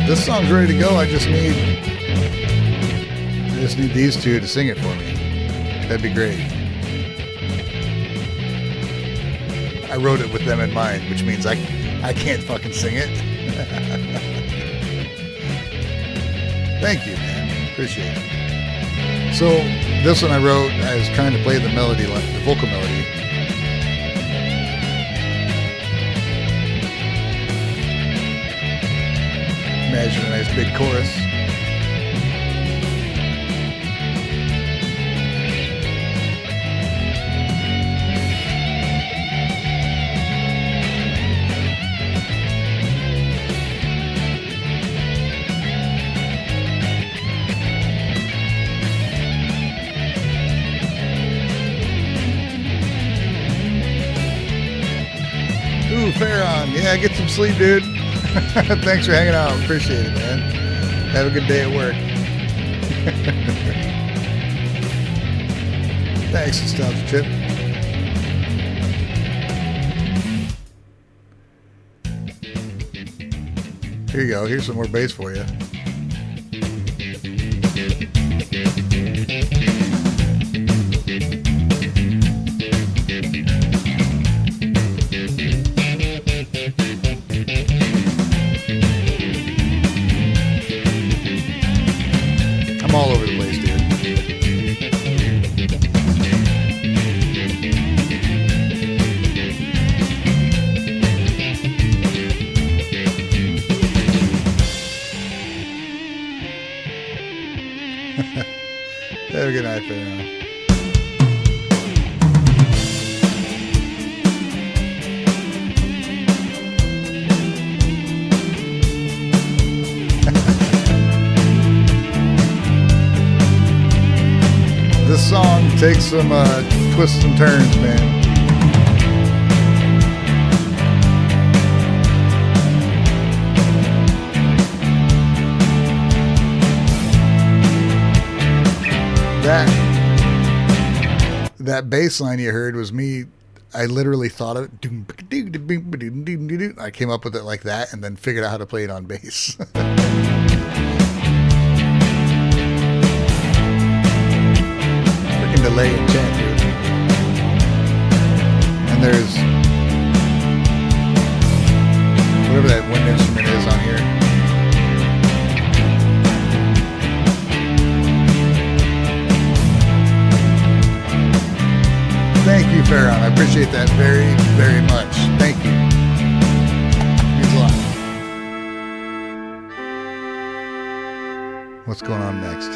This song's ready to go. I just need these two to sing it for me. That'd be great. I wrote it with them in mind, which means I can't fucking sing it. Thank you, man. Appreciate it. So this one I wrote, I was trying to play the melody, the vocal melody. Imagine a nice big chorus. Ooh, Farron. Yeah, get some sleep, dude. Thanks for hanging out. Appreciate it, man. Have a good day at work. Thanks, Nostalgia Chip. Here you go. Here's some more bass for you. I'm all over the place, dude. Have a good night, Farron. This song takes some twists and turns, man. That bass line you heard was me. I literally thought of it. I came up with it like that and then figured out how to play it on bass. Freaking delay and chant, dude. And there's whatever that wind instrument is on here. Thank you, Farron. I appreciate that very, very much. Thank you. Means a lot. What's going on next?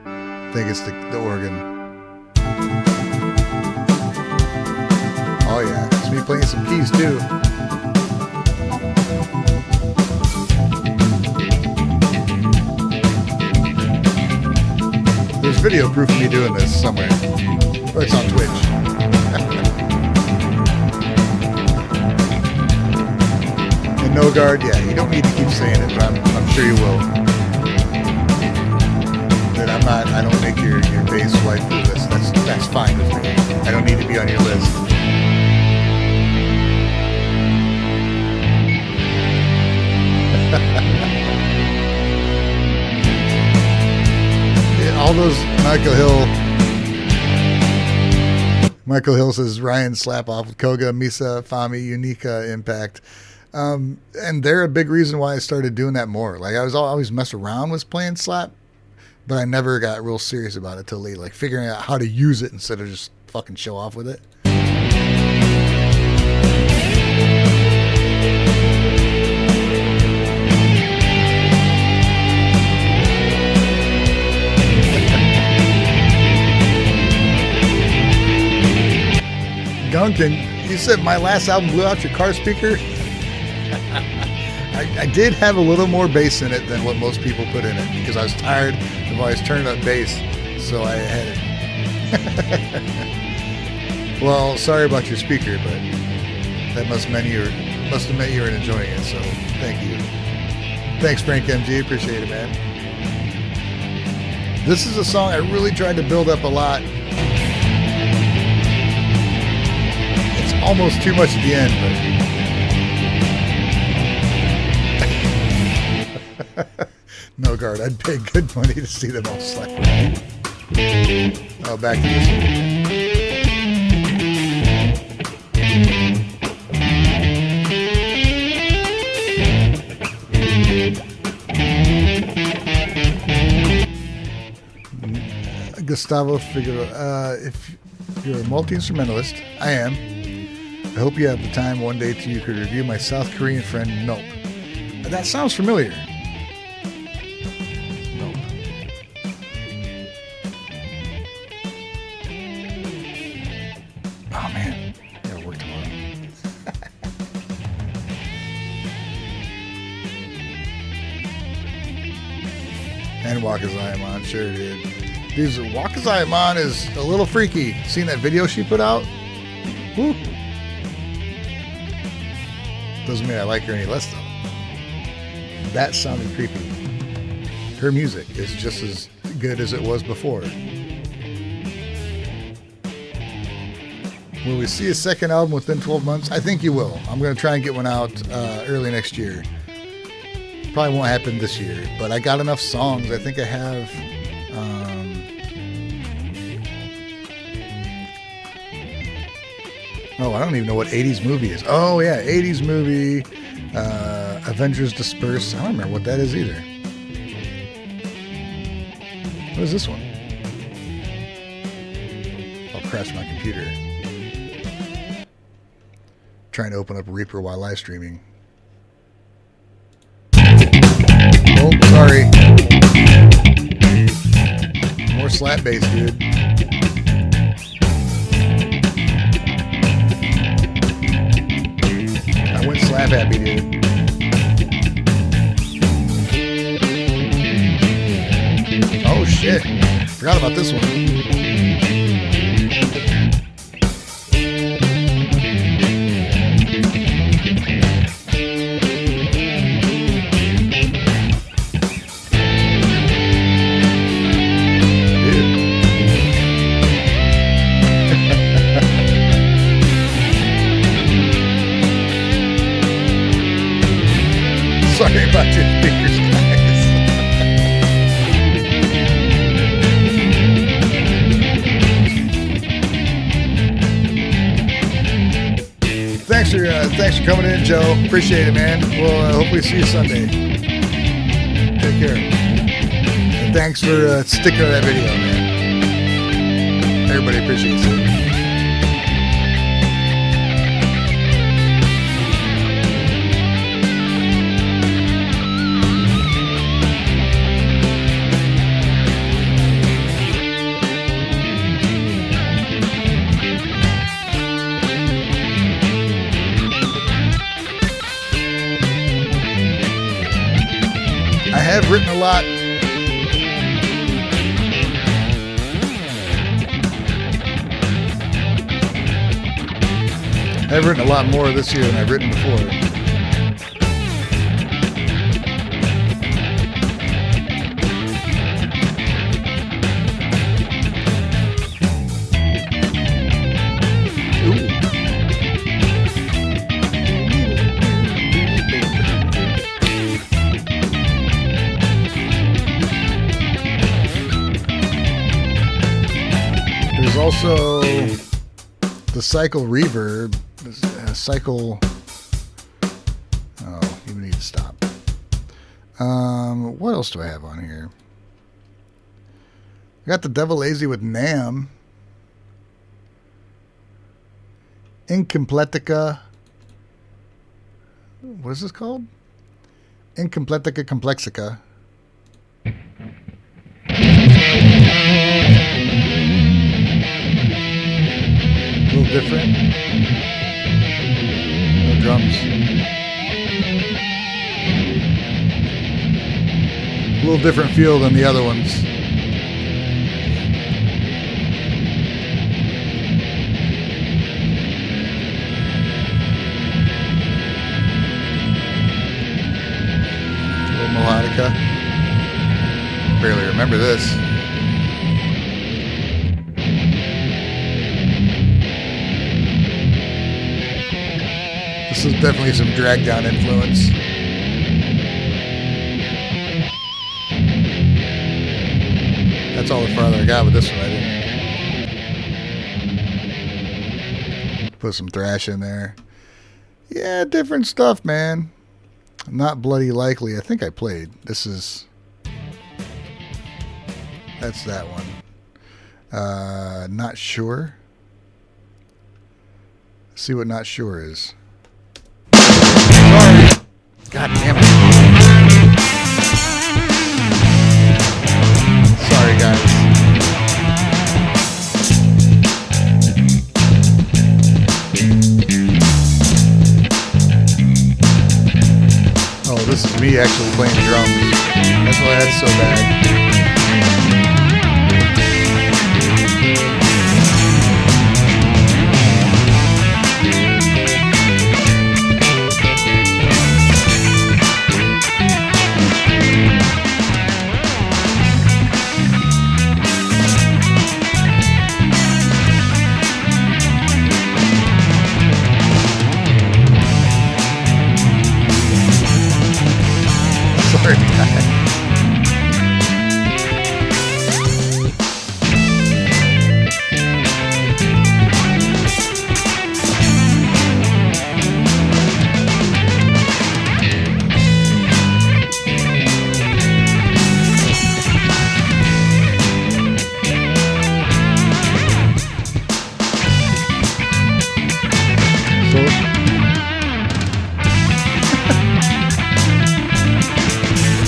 I think it's the organ. Oh yeah, it's me playing some keys too. There's video proof of me doing this somewhere. Or it's on Twitch. And no guard, yeah, you don't need to keep saying it, but I'm sure you will. That I don't make your bass wife do this. That's fine with me. I don't need to be on your list. Yeah, all those Michael Hill says Ryan slap off with Koga, Misa, Fami, Unica, Impact. And they're a big reason why I started doing that more. Like I was always mess around with playing slap, but I never got real serious about it till late, like figuring out how to use it instead of just fucking show off with it. Duncan, you said my last album blew out your car speaker? I did have a little more bass in it than what most people put in it because I was tired of always turning up bass, so I had it. Well, sorry about your speaker, but that must have meant you were enjoying it, so thank you. Thanks, Frank MG, appreciate it, man. This is a song I really tried to build up a lot. It's almost too much at the end, but no guard, I'd pay good money to see them all slap. Oh, back to this one again. Gustavo Figueroa, if you're a multi-instrumentalist, I am. I hope you have the time one day till you could review my South Korean friend Nope. That sounds familiar. Nope. Oh man, I gotta work tomorrow. And Wakazayamon, sure did. Dude, Wakazayamon is a little freaky. Seen that video she put out? Woo. Doesn't mean I like her any less though. That sounded creepy. Her music is just as good as it was before. Will we see a second album within 12 months? I think you will. I'm going to try and get one out early next year. Probably won't happen this year, but I got enough songs. I think I have... oh, I don't even know what 80s movie is. Oh, yeah, 80s movie... Avengers Disperse. I don't remember what that is either. What is this one? I'll crash my computer. Trying to open up Reaper while live streaming. Oh, sorry. More slap bass, dude. I went slap happy, dude. Oh shit, forgot about this one. Sorry about your speakers, guys. Thanks for coming in, Joe. Appreciate it, man. We'll hopefully see you Sunday. Take care. And thanks for sticking to that video, man. Everybody appreciates it. I have written a lot. I've written a lot more this year than I've written before. There's also the cycle reverb, cycle We need to stop. What else do I have on here? I got the Devil Lazy with Nam. Incompletica. What is this called? Incompletica Complexica. A little different. No drums. A little different feel than the other ones. Melodica. Barely remember this. This is definitely some drag down influence. That's all the farther I got with this one. I didn't put some thrash in there. Yeah, different stuff, man. Not Bloody Likely. I think I played. This is... That's that one. Not Sure. Let's see what Not Sure is. Sorry. God damn it. Sorry, guys. Oh, this is me actually playing drums. That's why that's so bad. Sorry, guys.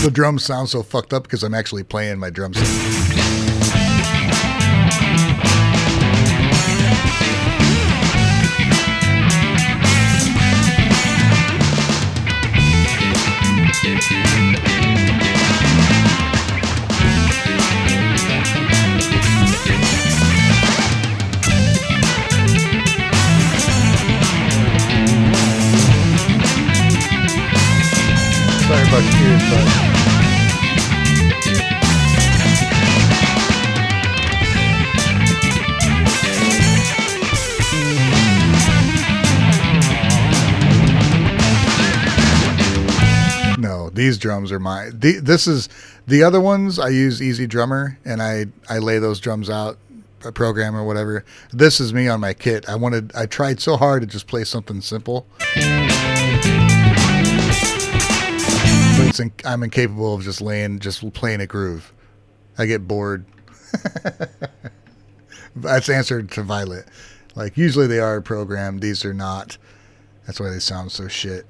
The drums sound so fucked up because I'm actually playing my drum set. Sorry about your ears, bud. No, these drums are mine. This is the other ones. I use Easy Drummer, and I lay those drums out, a program or whatever. This is me on my kit. I tried so hard to just play something simple, but I'm incapable of just playing a groove. I get bored. That's answered to Violet. Like, usually they are programmed. These are not. That's why they sound so shit.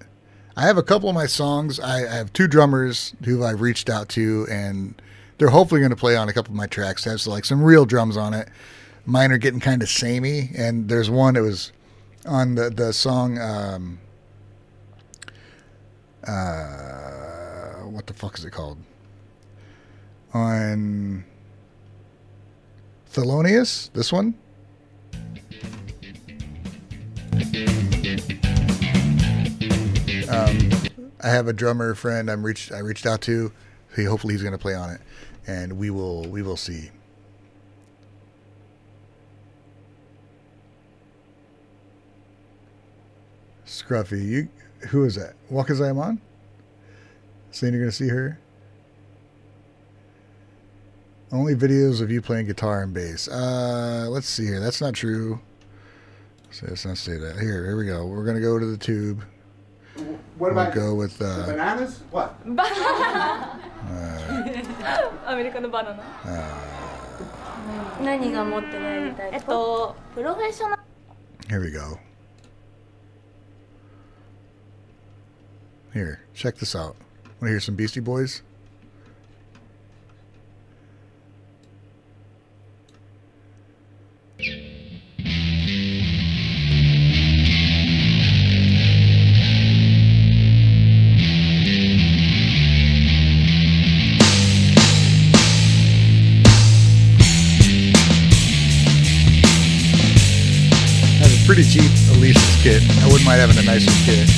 I have a couple of my songs. I have two drummers who I've reached out to, and they're hopefully going to play on a couple of my tracks. It has like some real drums on it. Mine are getting kind of samey, and there's one that was on the song. What the fuck is it called? On Thelonious, this one. I have a drummer friend I reached out to. Hopefully he's going to play on it, and we will see. Scruffy, who is that? Wakazayamon? Saying you're going to see her? Only videos of you playing guitar and bass. Let's see here. That's not true. So let's not say that. Here we go. We're going to go to the tube. What We'll about go with the bananas? What? アメリカのバナナ。何が持ってまいりたいプロフェッショナル。 here we go. Here, check this out. Want to hear some Beastie Boys? Pretty cheap Elise's kit. I wouldn't mind having a nicer kit.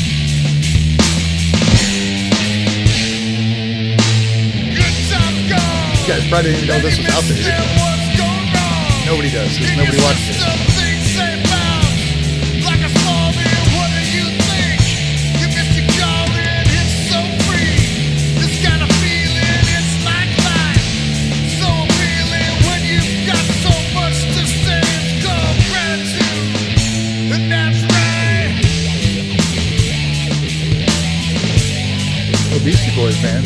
You guys probably didn't even know this was out there, did you? Nobody does, because nobody watches it. Beastie Boys, man.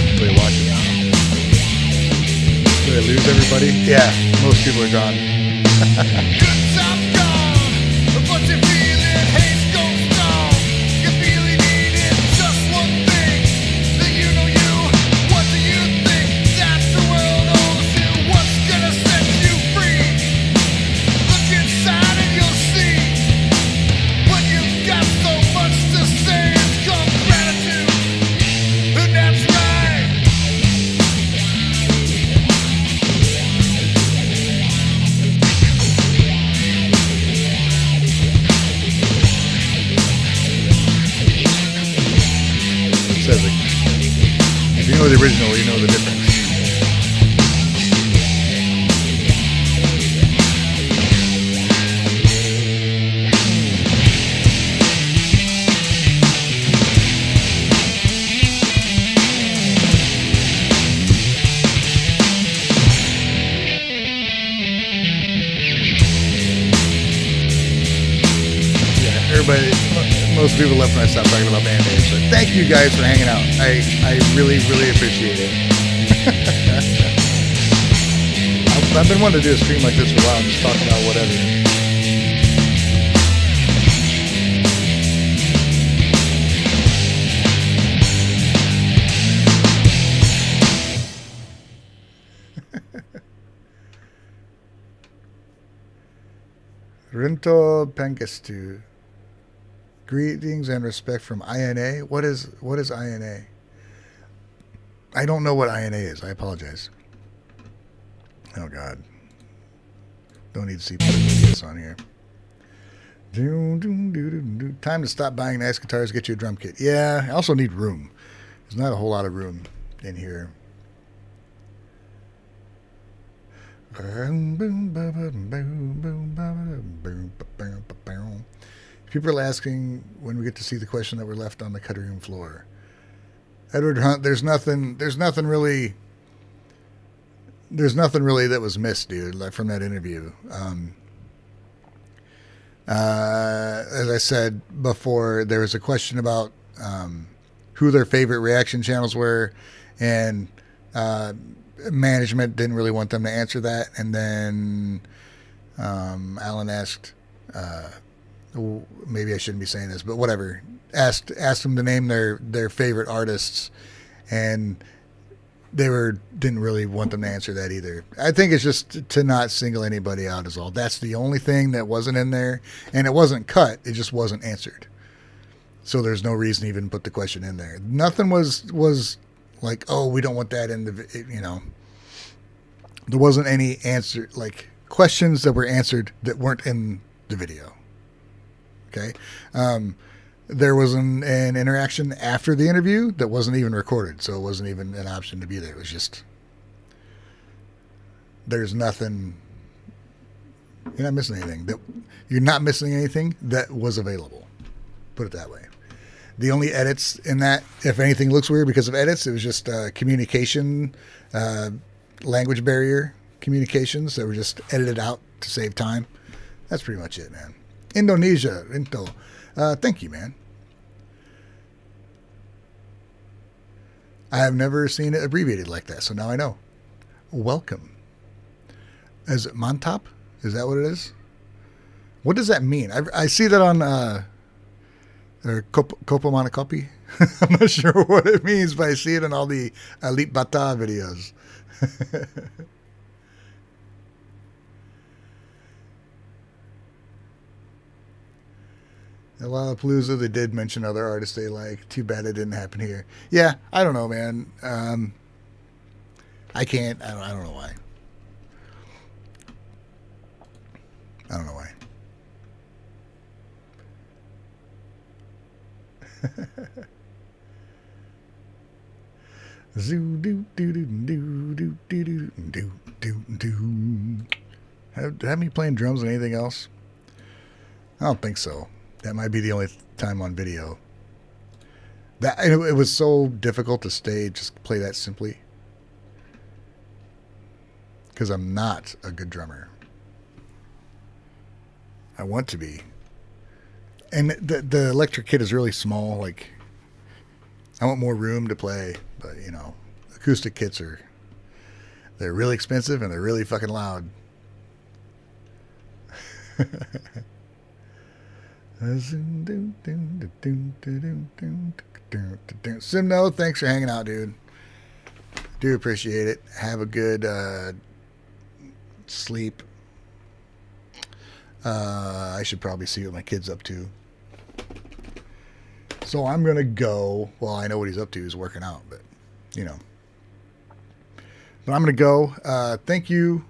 Everybody watching now. Did I lose everybody? Yeah, most people are gone. If you know the original, you know the difference. Yeah, everybody. Most people left when I stopped talking about BAND-MAID. So thank you guys for hanging out. I really, really appreciate it. I've been wanting to do a stream like this for a while and just talk about whatever. Rinto Pangestu. Greetings and respect from INA. What is INA? I don't know what INA is. I apologize. Oh God. Don't need to see this on here. Time to stop buying nice guitars, get you a drum kit. Yeah, I also need room. There's not a whole lot of room in here. People are asking when we get to see the question that were left on the cutting room floor. Edward Hunt, there's nothing really that was missed, dude, like from that interview. As I said before, there was a question about who their favorite reaction channels were, and management didn't really want them to answer that. And then Alan asked, maybe I shouldn't be saying this, but whatever, asked them to name their favorite artists, and they didn't really want them to answer that either. I think it's just to not single anybody out is all. That's the only thing that wasn't in there, and it wasn't cut. It just wasn't answered. So there's no reason to even put the question in there. Nothing was like, oh, we don't want that in the, you know. There wasn't any answer, like questions that were answered that weren't in the video. Okay. There was an interaction after the interview that wasn't even recorded, so it wasn't even an option to be there. It was just, there's nothing, you're not missing anything that was available. Put it that way. The only edits in that, if anything looks weird because of edits, it was just communication, language barrier communications that were just edited out to save time. That's pretty much it, man. Indonesia, Rinto. Thank you, man. I have never seen it abbreviated like that, so now I know. Welcome. Is it Mantap? Is that what it is? What does that mean? I see that on Kopomanakopi. I'm not sure what it means, but I see it in all the Elite Bata videos. A Lollapalooza, they did mention other artists they like. Too bad it didn't happen here. Yeah, I don't know, man. I can't. I don't know why. I don't know why. Zoo do do do do do do do do do. Have me playing drums and anything else? I don't think so. That might be the only time on video. That it was so difficult to just play that simply. Because I'm not a good drummer. I want to be. And the electric kit is really small. Like, I want more room to play. But, you know, acoustic kits they're really expensive and they're really fucking loud. Simno, thanks for hanging out, dude. Do appreciate it. Have a good sleep. I should probably see what my kid's up to. So I'm going to go. Well, I know what he's up to. He's working out, but, you know. But I'm going to go. Thank you,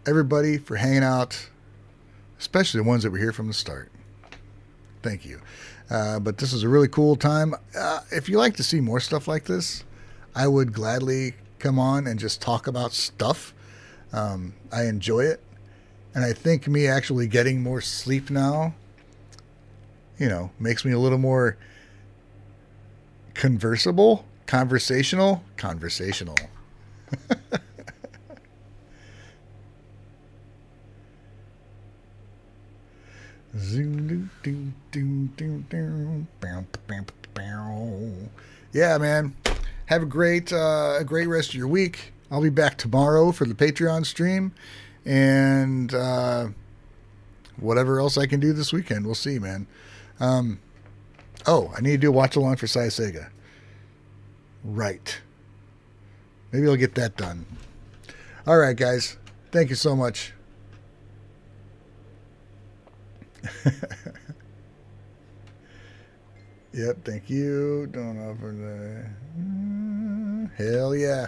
everybody, for hanging out, especially the ones that were here from the start. Thank you. But this is a really cool time. If you like to see more stuff like this, I would gladly come on and just talk about stuff. I enjoy it. And I think me actually getting more sleep now, you know, makes me a little more conversational. Yeah, man. Have a great rest of your week. I'll be back tomorrow for the Patreon stream, and whatever else I can do this weekend, we'll see, man. I need to do a watch along for Sai Sega. Right. Maybe I'll get that done. All right, guys. Thank you so much. Yep, thank you. Don't offer the... Hell yeah.